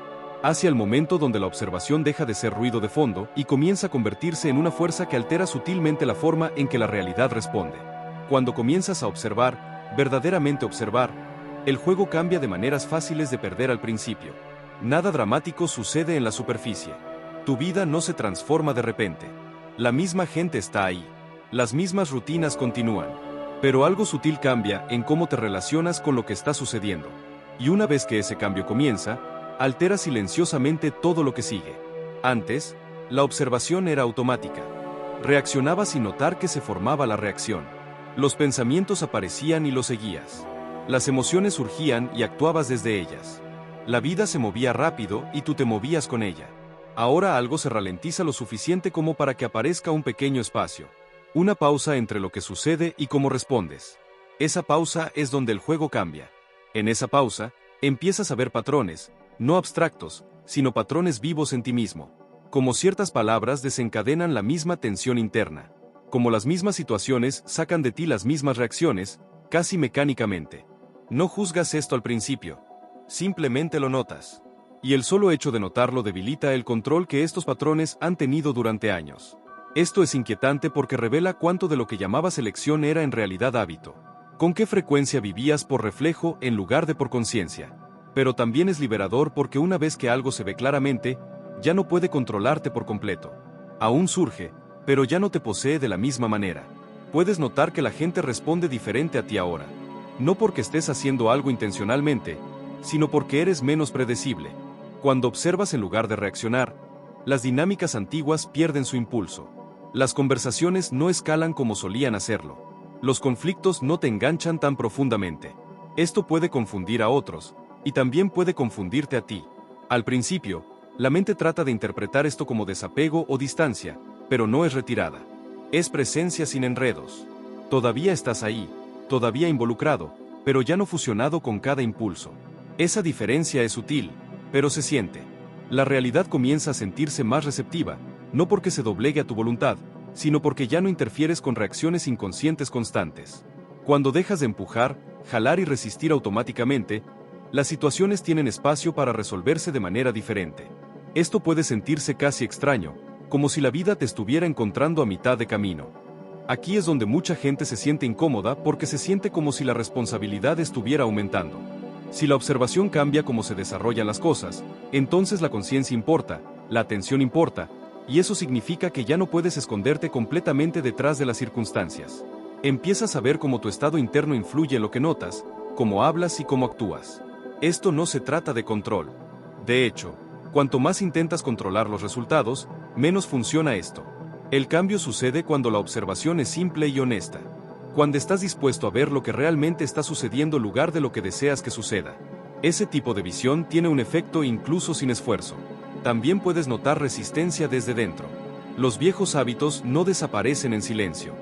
hacia el momento donde la observación deja de ser ruido de fondo y comienza a convertirse en una fuerza que altera sutilmente la forma en que la realidad responde. Cuando comienzas a observar, verdaderamente observar, el juego cambia de maneras fáciles de perder al principio. Nada dramático sucede en la superficie. Tu vida no se transforma de repente. La misma gente está ahí. Las mismas rutinas continúan. Pero algo sutil cambia en cómo te relacionas con lo que está sucediendo. Y una vez que ese cambio comienza, altera silenciosamente todo lo que sigue. Antes, la observación era automática. Reaccionabas sin notar que se formaba la reacción. Los pensamientos aparecían y los seguías. Las emociones surgían y actuabas desde ellas. La vida se movía rápido y tú te movías con ella. Ahora algo se ralentiza lo suficiente como para que aparezca un pequeño espacio. Una pausa entre lo que sucede y cómo respondes. Esa pausa es donde el juego cambia. En esa pausa, empiezas a ver patrones, no abstractos, sino patrones vivos en ti mismo. Como ciertas palabras desencadenan la misma tensión interna. Como las mismas situaciones sacan de ti las mismas reacciones, casi mecánicamente. No juzgas esto al principio. Simplemente lo notas. Y el solo hecho de notarlo debilita el control que estos patrones han tenido durante años. Esto es inquietante porque revela cuánto de lo que llamabas elección era en realidad hábito. Con qué frecuencia vivías por reflejo en lugar de por conciencia. Pero también es liberador porque una vez que algo se ve claramente, ya no puede controlarte por completo. Aún surge, pero ya no te posee de la misma manera. Puedes notar que la gente responde diferente a ti ahora. No porque estés haciendo algo intencionalmente, sino porque eres menos predecible. Cuando observas en lugar de reaccionar, las dinámicas antiguas pierden su impulso. Las conversaciones no escalan como solían hacerlo. Los conflictos no te enganchan tan profundamente. Esto puede confundir a otros, y también puede confundirte a ti. Al principio, la mente trata de interpretar esto como desapego o distancia, pero no es retirada. Es presencia sin enredos. Todavía estás ahí, todavía involucrado, pero ya no fusionado con cada impulso. Esa diferencia es sutil, pero se siente. La realidad comienza a sentirse más receptiva, no porque se doblegue a tu voluntad, sino porque ya no interfieres con reacciones inconscientes constantes. Cuando dejas de empujar, jalar y resistir automáticamente, las situaciones tienen espacio para resolverse de manera diferente. Esto puede sentirse casi extraño, como si la vida te estuviera encontrando a mitad de camino. Aquí es donde mucha gente se siente incómoda porque se siente como si la responsabilidad estuviera aumentando. Si la observación cambia cómo se desarrollan las cosas, entonces la conciencia importa, la atención importa, y eso significa que ya no puedes esconderte completamente detrás de las circunstancias. Empiezas a ver cómo tu estado interno influye en lo que notas, cómo hablas y cómo actúas. Esto no se trata de control. De hecho, cuanto más intentas controlar los resultados, menos funciona esto. El cambio sucede cuando la observación es simple y honesta. Cuando estás dispuesto a ver lo que realmente está sucediendo en lugar de lo que deseas que suceda. Ese tipo de visión tiene un efecto incluso sin esfuerzo. También puedes notar resistencia desde dentro. Los viejos hábitos no desaparecen en silencio.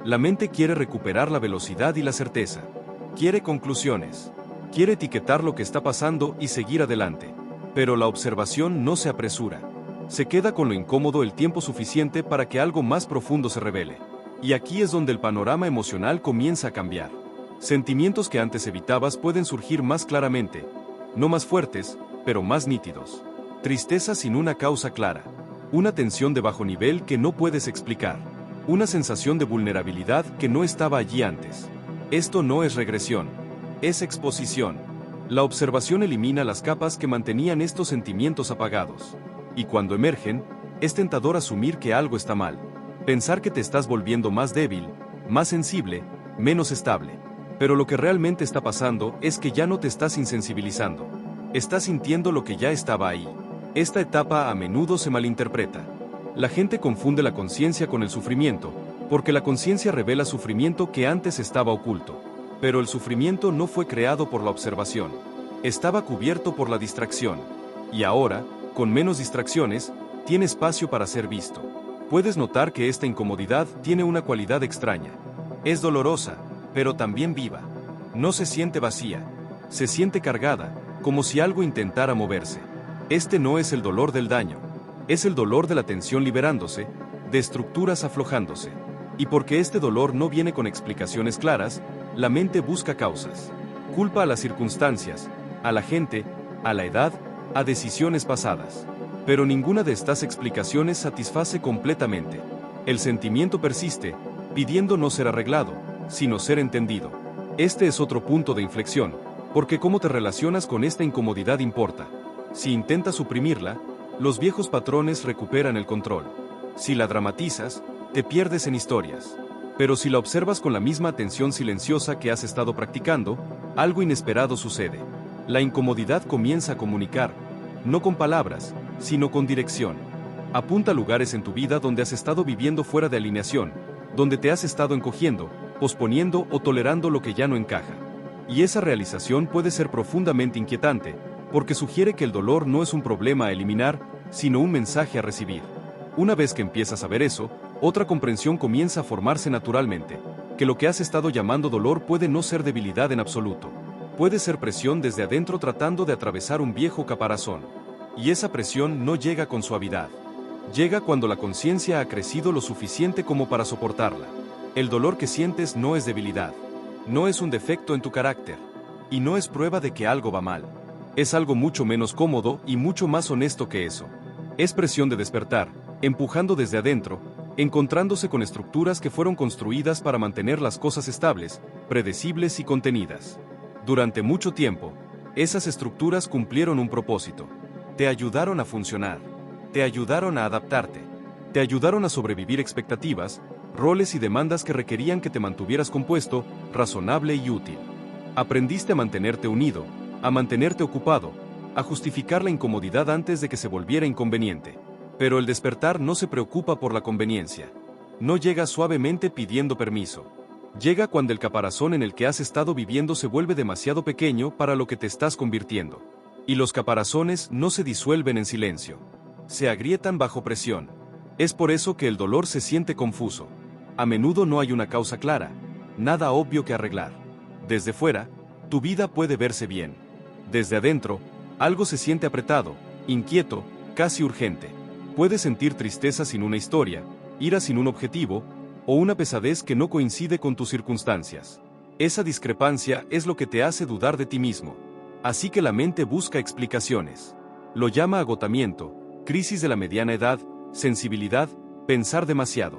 La mente quiere recuperar la velocidad y la certeza. Quiere conclusiones. Quiere etiquetar lo que está pasando y seguir adelante. Pero la observación no se apresura. Se queda con lo incómodo el tiempo suficiente para que algo más profundo se revele. Y aquí es donde el panorama emocional comienza a cambiar. Sentimientos que antes evitabas pueden surgir más claramente, no más fuertes, pero más nítidos. Tristeza sin una causa clara. Una tensión de bajo nivel que no puedes explicar. Una sensación de vulnerabilidad que no estaba allí antes. Esto no es regresión. Es exposición. La observación elimina las capas que mantenían estos sentimientos apagados. Y cuando emergen, es tentador asumir que algo está mal. Pensar que te estás volviendo más débil, más sensible, menos estable. Pero lo que realmente está pasando es que ya no te estás insensibilizando. Estás sintiendo lo que ya estaba ahí. Esta etapa a menudo se malinterpreta. La gente confunde la conciencia con el sufrimiento, porque la conciencia revela sufrimiento que antes estaba oculto. Pero el sufrimiento no fue creado por la observación. Estaba cubierto por la distracción. Y ahora, con menos distracciones, tiene espacio para ser visto. Puedes notar que esta incomodidad tiene una cualidad extraña. Es dolorosa, pero también viva. No se siente vacía. Se siente cargada, como si algo intentara moverse. Este no es el dolor del daño. Es el dolor de la tensión liberándose, de estructuras aflojándose. Y porque este dolor no viene con explicaciones claras, la mente busca causas. Culpa a las circunstancias, a la gente, a la edad, a decisiones pasadas. Pero ninguna de estas explicaciones satisface completamente. El sentimiento persiste, pidiendo no ser arreglado, sino ser entendido. Este es otro punto de inflexión, porque cómo te relacionas con esta incomodidad importa. Si intentas suprimirla, los viejos patrones recuperan el control. Si la dramatizas, te pierdes en historias. Pero si la observas con la misma atención silenciosa que has estado practicando, algo inesperado sucede. La incomodidad comienza a comunicar, no con palabras, sino con dirección. Apunta a lugares en tu vida donde has estado viviendo fuera de alineación, donde te has estado encogiendo, posponiendo o tolerando lo que ya no encaja. Y esa realización puede ser profundamente inquietante, porque sugiere que el dolor no es un problema a eliminar, sino un mensaje a recibir. Una vez que empiezas a ver eso, otra comprensión comienza a formarse naturalmente, que lo que has estado llamando dolor puede no ser debilidad en absoluto. Puede ser presión desde adentro tratando de atravesar un viejo caparazón. Y esa presión no llega con suavidad. Llega cuando la conciencia ha crecido lo suficiente como para soportarla. El dolor que sientes no es debilidad. No es un defecto en tu carácter. Y no es prueba de que algo va mal. Es algo mucho menos cómodo y mucho más honesto que eso. Es presión de despertar, empujando desde adentro, encontrándose con estructuras que fueron construidas para mantener las cosas estables, predecibles y contenidas. Durante mucho tiempo, esas estructuras cumplieron un propósito. Te ayudaron a funcionar. Te ayudaron a adaptarte. Te ayudaron a sobrevivir expectativas, roles y demandas que requerían que te mantuvieras compuesto, razonable y útil. Aprendiste a mantenerte unido, a mantenerte ocupado, a justificar la incomodidad antes de que se volviera inconveniente. Pero el despertar no se preocupa por la conveniencia. No llega suavemente pidiendo permiso. Llega cuando el caparazón en el que has estado viviendo se vuelve demasiado pequeño para lo que te estás convirtiendo. Y los caparazones no se disuelven en silencio. Se agrietan bajo presión. Es por eso que el dolor se siente confuso. A menudo no hay una causa clara, nada obvio que arreglar. Desde fuera, tu vida puede verse bien. Desde adentro, algo se siente apretado, inquieto, casi urgente. Puedes sentir tristeza sin una historia, ira sin un objetivo, o una pesadez que no coincide con tus circunstancias. Esa discrepancia es lo que te hace dudar de ti mismo. Así que la mente busca explicaciones. Lo llama agotamiento, crisis de la mediana edad, sensibilidad, pensar demasiado.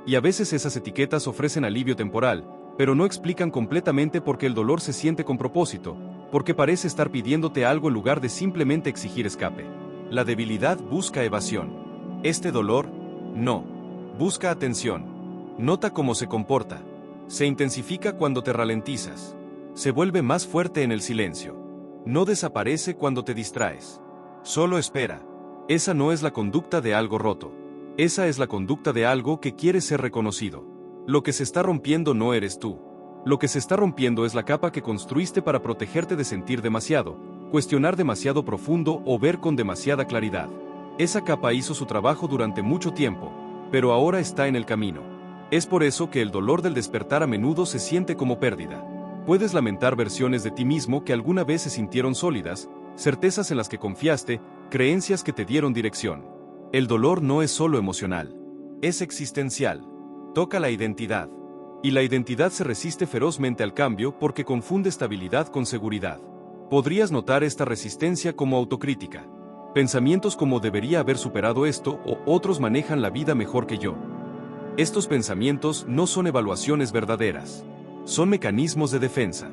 Y a veces esas etiquetas ofrecen alivio temporal, pero no explican completamente por qué el dolor se siente con propósito, porque parece estar pidiéndote algo en lugar de simplemente exigir escape. La debilidad busca evasión. Este dolor, no. Busca atención. Nota cómo se comporta. Se intensifica cuando te ralentizas. Se vuelve más fuerte en el silencio. No desaparece cuando te distraes. Solo espera. Esa no es la conducta de algo roto. Esa es la conducta de algo que quiere ser reconocido. Lo que se está rompiendo no eres tú. Lo que se está rompiendo es la capa que construiste para protegerte de sentir demasiado, cuestionar demasiado profundo o ver con demasiada claridad. Esa capa hizo su trabajo durante mucho tiempo, pero ahora está en el camino. Es por eso que el dolor del despertar a menudo se siente como pérdida. Puedes lamentar versiones de ti mismo que alguna vez se sintieron sólidas, certezas en las que confiaste, creencias que te dieron dirección. El dolor no es solo emocional. Es existencial. Toca la identidad. Y la identidad se resiste ferozmente al cambio porque confunde estabilidad con seguridad. Podrías notar esta resistencia como autocrítica. Pensamientos como debería haber superado esto o otros manejan la vida mejor que yo. Estos pensamientos no son evaluaciones verdaderas. Son mecanismos de defensa.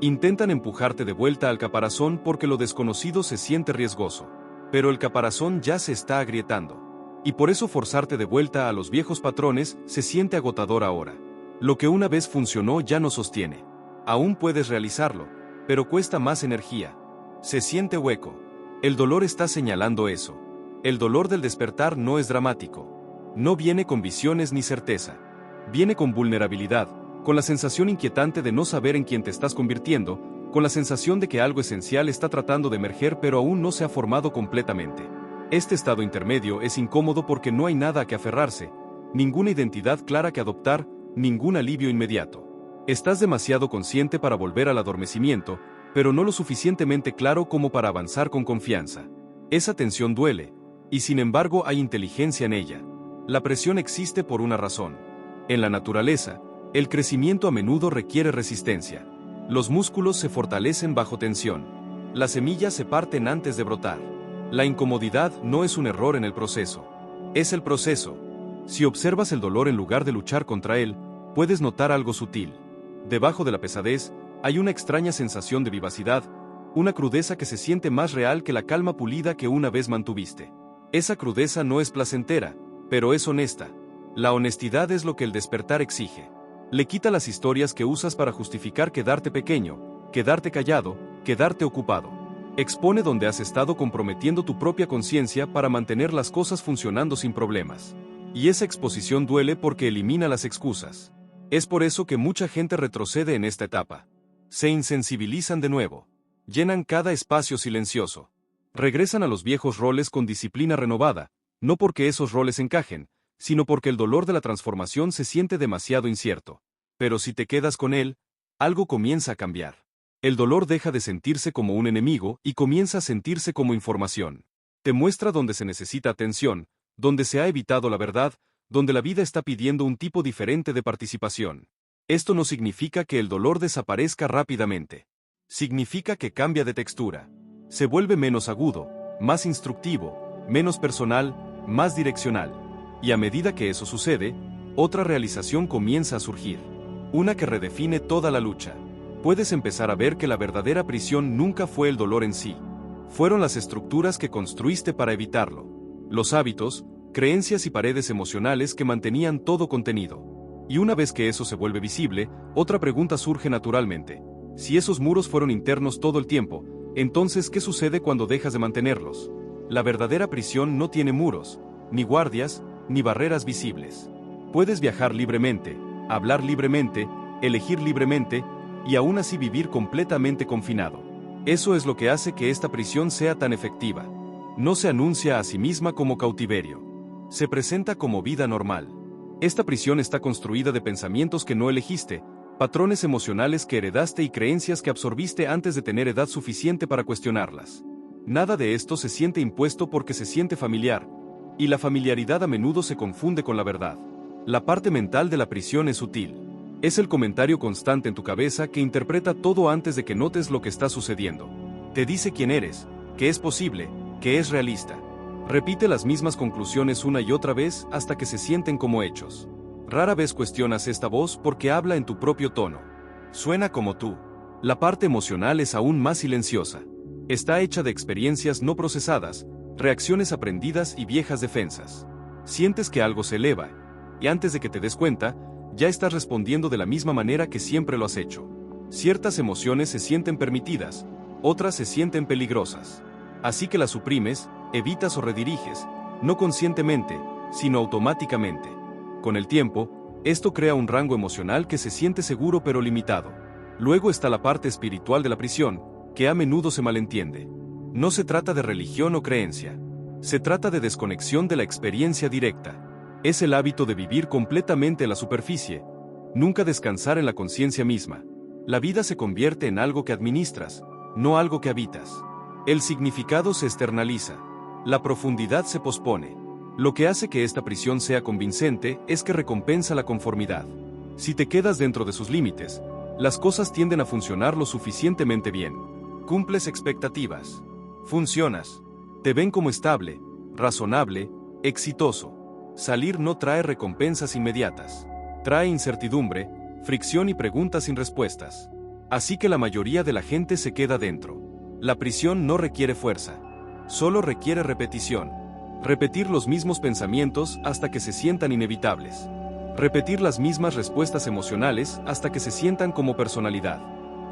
Intentan empujarte de vuelta al caparazón porque lo desconocido se siente riesgoso. Pero el caparazón ya se está agrietando. Y por eso forzarte de vuelta a los viejos patrones se siente agotador ahora. Lo que una vez funcionó ya no sostiene. Aún puedes realizarlo, pero cuesta más energía. Se siente hueco. El dolor está señalando eso. El dolor del despertar no es dramático. No viene con visiones ni certeza. Viene con vulnerabilidad, con la sensación inquietante de no saber en quién te estás convirtiendo, con la sensación de que algo esencial está tratando de emerger pero aún no se ha formado completamente. Este estado intermedio es incómodo porque no hay nada a que aferrarse, ninguna identidad clara que adoptar, ningún alivio inmediato. Estás demasiado consciente para volver al adormecimiento, pero no lo suficientemente claro como para avanzar con confianza. Esa tensión duele, y sin embargo hay inteligencia en ella. La presión existe por una razón. En la naturaleza, el crecimiento a menudo requiere resistencia. Los músculos se fortalecen bajo tensión. Las semillas se parten antes de brotar. La incomodidad no es un error en el proceso. Es el proceso. Si observas el dolor en lugar de luchar contra él, puedes notar algo sutil. Debajo de la pesadez, hay una extraña sensación de vivacidad, una crudeza que se siente más real que la calma pulida que una vez mantuviste. Esa crudeza no es placentera, pero es honesta. La honestidad es lo que el despertar exige. Le quita las historias que usas para justificar quedarte pequeño, quedarte callado, quedarte ocupado. Expone donde has estado comprometiendo tu propia conciencia para mantener las cosas funcionando sin problemas. Y esa exposición duele porque elimina las excusas. Es por eso que mucha gente retrocede en esta etapa. Se insensibilizan de nuevo. Llenan cada espacio silencioso. Regresan a los viejos roles con disciplina renovada, no porque esos roles encajen, sino porque el dolor de la transformación se siente demasiado incierto. Pero si te quedas con él, algo comienza a cambiar. El dolor deja de sentirse como un enemigo y comienza a sentirse como información. Te muestra donde se necesita atención, donde se ha evitado la verdad, donde la vida está pidiendo un tipo diferente de participación. Esto no significa que el dolor desaparezca rápidamente. Significa que cambia de textura. Se vuelve menos agudo, más instructivo, menos personal, más direccional. Y a medida que eso sucede, otra realización comienza a surgir. Una que redefine toda la lucha. Puedes empezar a ver que la verdadera prisión nunca fue el dolor en sí. Fueron las estructuras que construiste para evitarlo. Los hábitos, creencias y paredes emocionales que mantenían todo contenido. Y una vez que eso se vuelve visible, otra pregunta surge naturalmente. Si esos muros fueron internos todo el tiempo, entonces ¿qué sucede cuando dejas de mantenerlos? La verdadera prisión no tiene muros, ni guardias, ni barreras visibles. Puedes viajar libremente, hablar libremente, elegir libremente, y aún así vivir completamente confinado. Eso es lo que hace que esta prisión sea tan efectiva. No se anuncia a sí misma como cautiverio. Se presenta como vida normal. Esta prisión está construida de pensamientos que no elegiste, patrones emocionales que heredaste y creencias que absorbiste antes de tener edad suficiente para cuestionarlas. Nada de esto se siente impuesto porque se siente familiar, y la familiaridad a menudo se confunde con la verdad. La parte mental de la prisión es sutil. Es el comentario constante en tu cabeza que interpreta todo antes de que notes lo que está sucediendo. Te dice quién eres, que es posible, que es realista. Repite las mismas conclusiones una y otra vez hasta que se sienten como hechos. Rara vez cuestionas esta voz porque habla en tu propio tono. Suena como tú. La parte emocional es aún más silenciosa. Está hecha de experiencias no procesadas, reacciones aprendidas y viejas defensas. Sientes que algo se eleva, y antes de que te des cuenta, ya estás respondiendo de la misma manera que siempre lo has hecho. Ciertas emociones se sienten permitidas, otras se sienten peligrosas. Así que las suprimes, evitas o rediriges, no conscientemente, sino automáticamente. Con el tiempo, esto crea un rango emocional que se siente seguro pero limitado. Luego está la parte espiritual de la prisión, que a menudo se malentiende. No se trata de religión o creencia. Se trata de desconexión de la experiencia directa. Es el hábito de vivir completamente en la superficie, nunca descansar en la conciencia misma. La vida se convierte en algo que administras, no algo que habitas. El significado se externaliza. La profundidad se pospone. Lo que hace que esta prisión sea convincente es que recompensa la conformidad. Si te quedas dentro de sus límites, las cosas tienden a funcionar lo suficientemente bien. Cumples expectativas. Funcionas. Te ven como estable, razonable, exitoso. Salir no trae recompensas inmediatas. Trae incertidumbre, fricción y preguntas sin respuestas. Así que la mayoría de la gente se queda dentro. La prisión no requiere fuerza. Solo requiere repetición. Repetir los mismos pensamientos hasta que se sientan inevitables. Repetir las mismas respuestas emocionales hasta que se sientan como personalidad.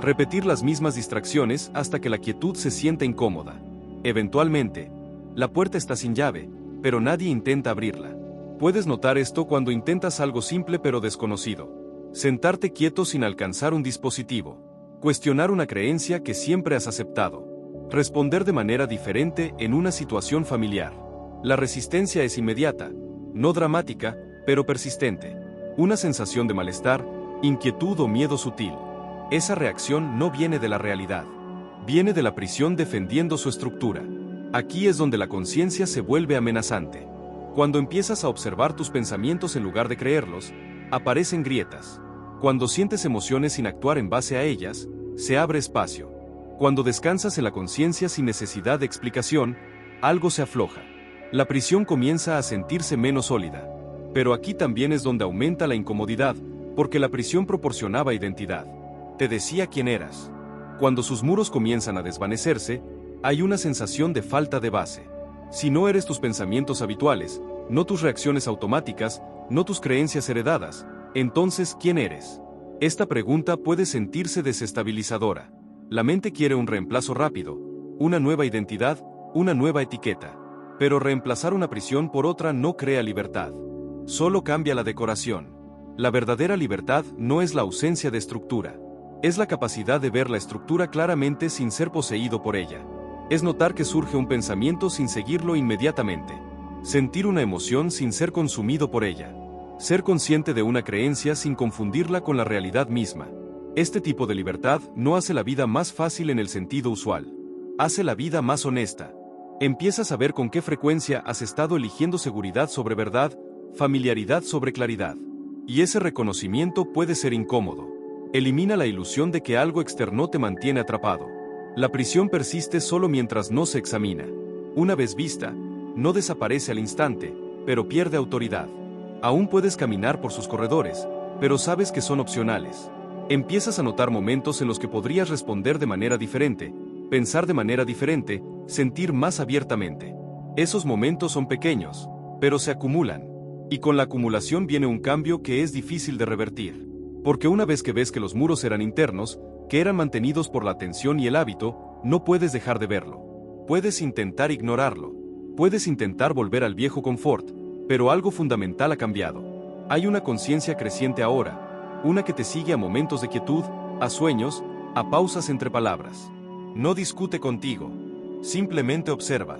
Repetir las mismas distracciones hasta que la quietud se sienta incómoda. Eventualmente, la puerta está sin llave, pero nadie intenta abrirla. Puedes notar esto cuando intentas algo simple pero desconocido. Sentarte quieto sin alcanzar un dispositivo. Cuestionar una creencia que siempre has aceptado. Responder de manera diferente en una situación familiar. La resistencia es inmediata, no dramática, pero persistente. Una sensación de malestar, inquietud o miedo sutil. Esa reacción no viene de la realidad. Viene de la prisión defendiendo su estructura. Aquí es donde la conciencia se vuelve amenazante. Cuando empiezas a observar tus pensamientos en lugar de creerlos, aparecen grietas. Cuando sientes emociones sin actuar en base a ellas, se abre espacio. Cuando descansas en la conciencia sin necesidad de explicación, algo se afloja. La prisión comienza a sentirse menos sólida. Pero aquí también es donde aumenta la incomodidad, porque la prisión proporcionaba identidad. Te decía quién eras. Cuando sus muros comienzan a desvanecerse, hay una sensación de falta de base. Si no eres tus pensamientos habituales, no tus reacciones automáticas, no tus creencias heredadas, entonces, ¿quién eres? Esta pregunta puede sentirse desestabilizadora. La mente quiere un reemplazo rápido, una nueva identidad, una nueva etiqueta. Pero reemplazar una prisión por otra no crea libertad. Solo cambia la decoración. La verdadera libertad no es la ausencia de estructura. Es la capacidad de ver la estructura claramente sin ser poseído por ella. Es notar que surge un pensamiento sin seguirlo inmediatamente. Sentir una emoción sin ser consumido por ella. Ser consciente de una creencia sin confundirla con la realidad misma. Este tipo de libertad no hace la vida más fácil en el sentido usual. Hace la vida más honesta. Empiezas a ver con qué frecuencia has estado eligiendo seguridad sobre verdad, familiaridad sobre claridad. Y ese reconocimiento puede ser incómodo. Elimina la ilusión de que algo externo te mantiene atrapado. La prisión persiste solo mientras no se examina. Una vez vista, no desaparece al instante, pero pierde autoridad. Aún puedes caminar por sus corredores, pero sabes que son opcionales. Empiezas a notar momentos en los que podrías responder de manera diferente, pensar de manera diferente, sentir más abiertamente. Esos momentos son pequeños, pero se acumulan. Y con la acumulación viene un cambio que es difícil de revertir. Porque una vez que ves que los muros eran internos, que eran mantenidos por la atención y el hábito, no puedes dejar de verlo. Puedes intentar ignorarlo. Puedes intentar volver al viejo confort, pero algo fundamental ha cambiado. Hay una conciencia creciente ahora, una que te sigue a momentos de quietud, a sueños, a pausas entre palabras. No discute contigo, simplemente observa.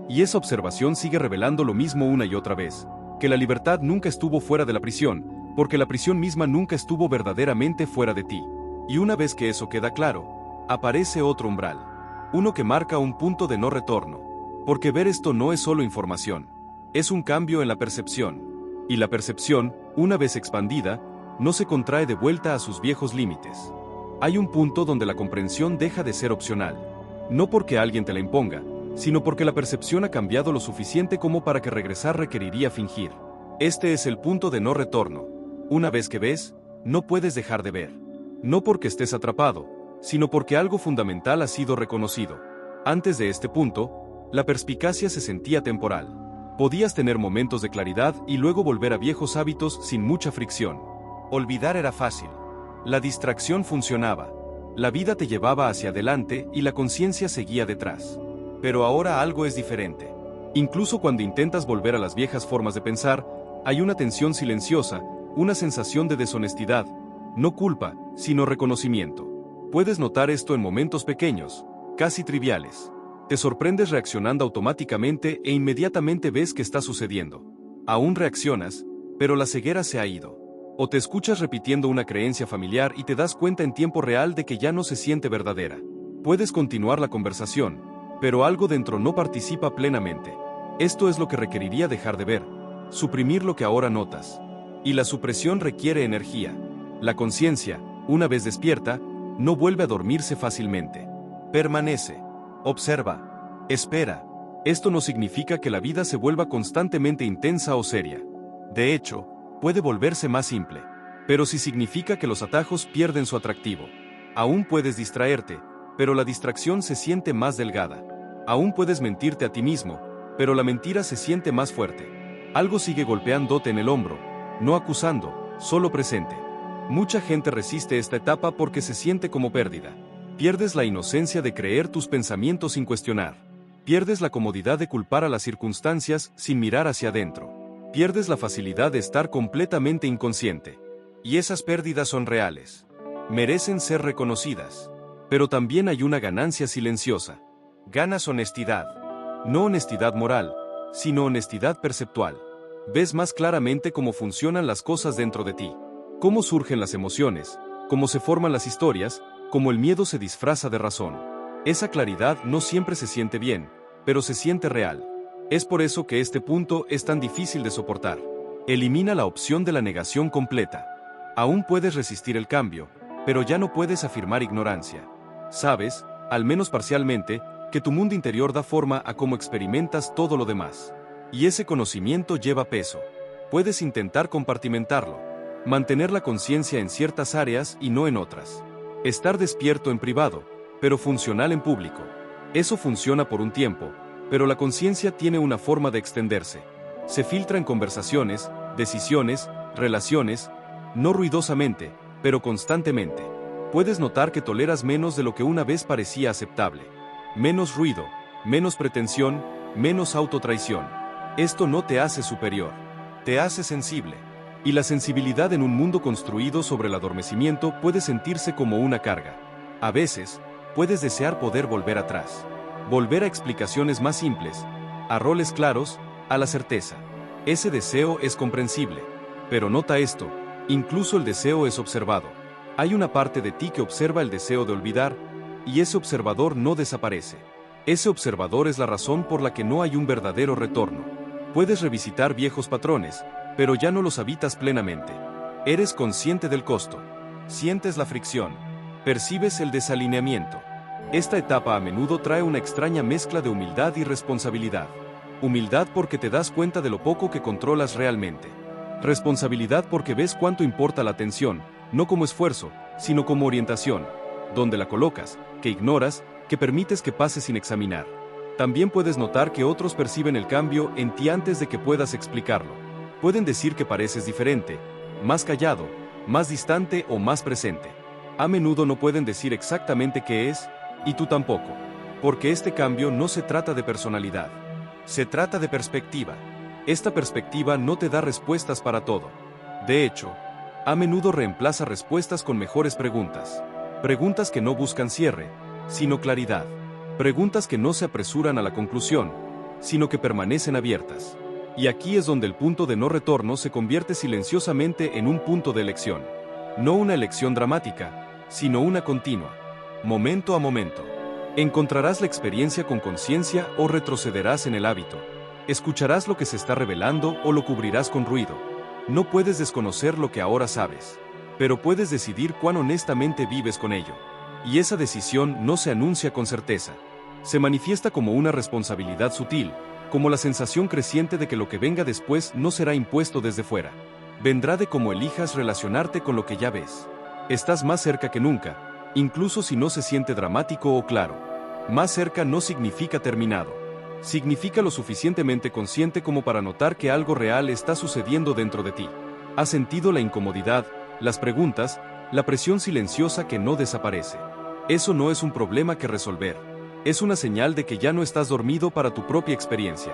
Y esa observación sigue revelando lo mismo una y otra vez, que la libertad nunca estuvo fuera de la prisión, porque la prisión misma nunca estuvo verdaderamente fuera de ti. Y una vez que eso queda claro, aparece otro umbral. Uno que marca un punto de no retorno. Porque ver esto no es solo información. Es un cambio en la percepción. Y la percepción, una vez expandida, no se contrae de vuelta a sus viejos límites. Hay un punto donde la comprensión deja de ser opcional. No porque alguien te la imponga, sino porque la percepción ha cambiado lo suficiente como para que regresar requeriría fingir. Este es el punto de no retorno. Una vez que ves, no puedes dejar de ver. No porque estés atrapado, sino porque algo fundamental ha sido reconocido. Antes de este punto, la perspicacia se sentía temporal. Podías tener momentos de claridad y luego volver a viejos hábitos sin mucha fricción. Olvidar era fácil. La distracción funcionaba. La vida te llevaba hacia adelante y la conciencia seguía detrás. Pero ahora algo es diferente. Incluso cuando intentas volver a las viejas formas de pensar, hay una tensión silenciosa, una sensación de deshonestidad, no culpa, sino reconocimiento. Puedes notar esto en momentos pequeños, casi triviales. Te sorprendes reaccionando automáticamente e inmediatamente ves qué está sucediendo. Aún reaccionas, pero la ceguera se ha ido. O te escuchas repitiendo una creencia familiar y te das cuenta en tiempo real de que ya no se siente verdadera. Puedes continuar la conversación, pero algo dentro no participa plenamente. Esto es lo que requeriría dejar de ver, suprimir lo que ahora notas. Y la supresión requiere energía. La conciencia, una vez despierta, no vuelve a dormirse fácilmente. Permanece, observa, espera. Esto no significa que la vida se vuelva constantemente intensa o seria. De hecho, puede volverse más simple. Pero sí significa que los atajos pierden su atractivo. Aún puedes distraerte, pero la distracción se siente más delgada. Aún puedes mentirte a ti mismo, pero la mentira se siente más fuerte. Algo sigue golpeándote en el hombro, no acusando, solo presente. Mucha gente resiste esta etapa porque se siente como pérdida. Pierdes la inocencia de creer tus pensamientos sin cuestionar. Pierdes la comodidad de culpar a las circunstancias sin mirar hacia adentro. Pierdes la facilidad de estar completamente inconsciente. Y esas pérdidas son reales. Merecen ser reconocidas. Pero también hay una ganancia silenciosa. Ganas honestidad. No honestidad moral, sino honestidad perceptual. Ves más claramente cómo funcionan las cosas dentro de ti. Cómo surgen las emociones, cómo se forman las historias, cómo el miedo se disfraza de razón. Esa claridad no siempre se siente bien, pero se siente real. Es por eso que este punto es tan difícil de soportar. Elimina la opción de la negación completa. Aún puedes resistir el cambio, pero ya no puedes afirmar ignorancia. Sabes, al menos parcialmente, que tu mundo interior da forma a cómo experimentas todo lo demás. Y ese conocimiento lleva peso. Puedes intentar compartimentarlo, mantener la conciencia en ciertas áreas y no en otras. Estar despierto en privado, pero funcional en público. Eso funciona por un tiempo, pero la conciencia tiene una forma de extenderse. Se filtra en conversaciones, decisiones, relaciones, no ruidosamente, pero constantemente. Puedes notar que toleras menos de lo que una vez parecía aceptable. Menos ruido, menos pretensión, menos autotraición. Esto no te hace superior, te hace sensible. Y la sensibilidad en un mundo construido sobre el adormecimiento puede sentirse como una carga. A veces, puedes desear poder volver atrás. Volver a explicaciones más simples, a roles claros, a la certeza. Ese deseo es comprensible. Pero nota esto, incluso el deseo es observado. Hay una parte de ti que observa el deseo de olvidar, y ese observador no desaparece. Ese observador es la razón por la que no hay un verdadero retorno. Puedes revisitar viejos patrones, pero ya no los habitas plenamente. Eres consciente del costo. Sientes la fricción. Percibes el desalineamiento. Esta etapa a menudo trae una extraña mezcla de humildad y responsabilidad. Humildad porque te das cuenta de lo poco que controlas realmente. Responsabilidad porque ves cuánto importa la atención, no como esfuerzo, sino como orientación. Dónde la colocas, que ignoras, que permites que pase sin examinar. También puedes notar que otros perciben el cambio en ti antes de que puedas explicarlo. Pueden decir que pareces diferente, más callado, más distante o más presente. A menudo no pueden decir exactamente qué es, y tú tampoco. Porque este cambio no se trata de personalidad. Se trata de perspectiva. Esta perspectiva no te da respuestas para todo. De hecho, a menudo reemplaza respuestas con mejores preguntas. Preguntas que no buscan cierre, sino claridad. Preguntas que no se apresuran a la conclusión, sino que permanecen abiertas. Y aquí es donde el punto de no retorno se convierte silenciosamente en un punto de elección. No una elección dramática, sino una continua. Momento a momento. Encontrarás la experiencia con conciencia o retrocederás en el hábito. Escucharás lo que se está revelando o lo cubrirás con ruido. No puedes desconocer lo que ahora sabes, pero puedes decidir cuán honestamente vives con ello. Y esa decisión no se anuncia con certeza. Se manifiesta como una responsabilidad sutil, como la sensación creciente de que lo que venga después no será impuesto desde fuera. Vendrá de cómo elijas relacionarte con lo que ya ves. Estás más cerca que nunca, incluso si no se siente dramático o claro. Más cerca no significa terminado. Significa lo suficientemente consciente como para notar que algo real está sucediendo dentro de ti. Has sentido la incomodidad, las preguntas, la presión silenciosa que no desaparece. Eso no es un problema que resolver. Es una señal de que ya no estás dormido para tu propia experiencia.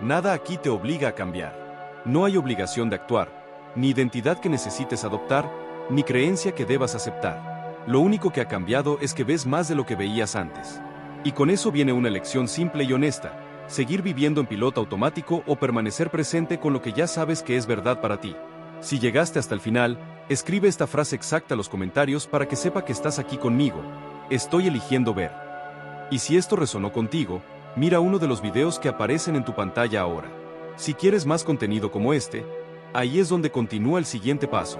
Nada aquí te obliga a cambiar. No hay obligación de actuar, ni identidad que necesites adoptar, ni creencia que debas aceptar. Lo único que ha cambiado es que ves más de lo que veías antes. Y con eso viene una elección simple y honesta: seguir viviendo en piloto automático o permanecer presente con lo que ya sabes que es verdad para ti. Si llegaste hasta el final, escribe esta frase exacta a los comentarios para que sepa que estás aquí conmigo. Estoy eligiendo ver. Y si esto resonó contigo, mira uno de los videos que aparecen en tu pantalla ahora. Si quieres más contenido como este, ahí es donde continúa el siguiente paso.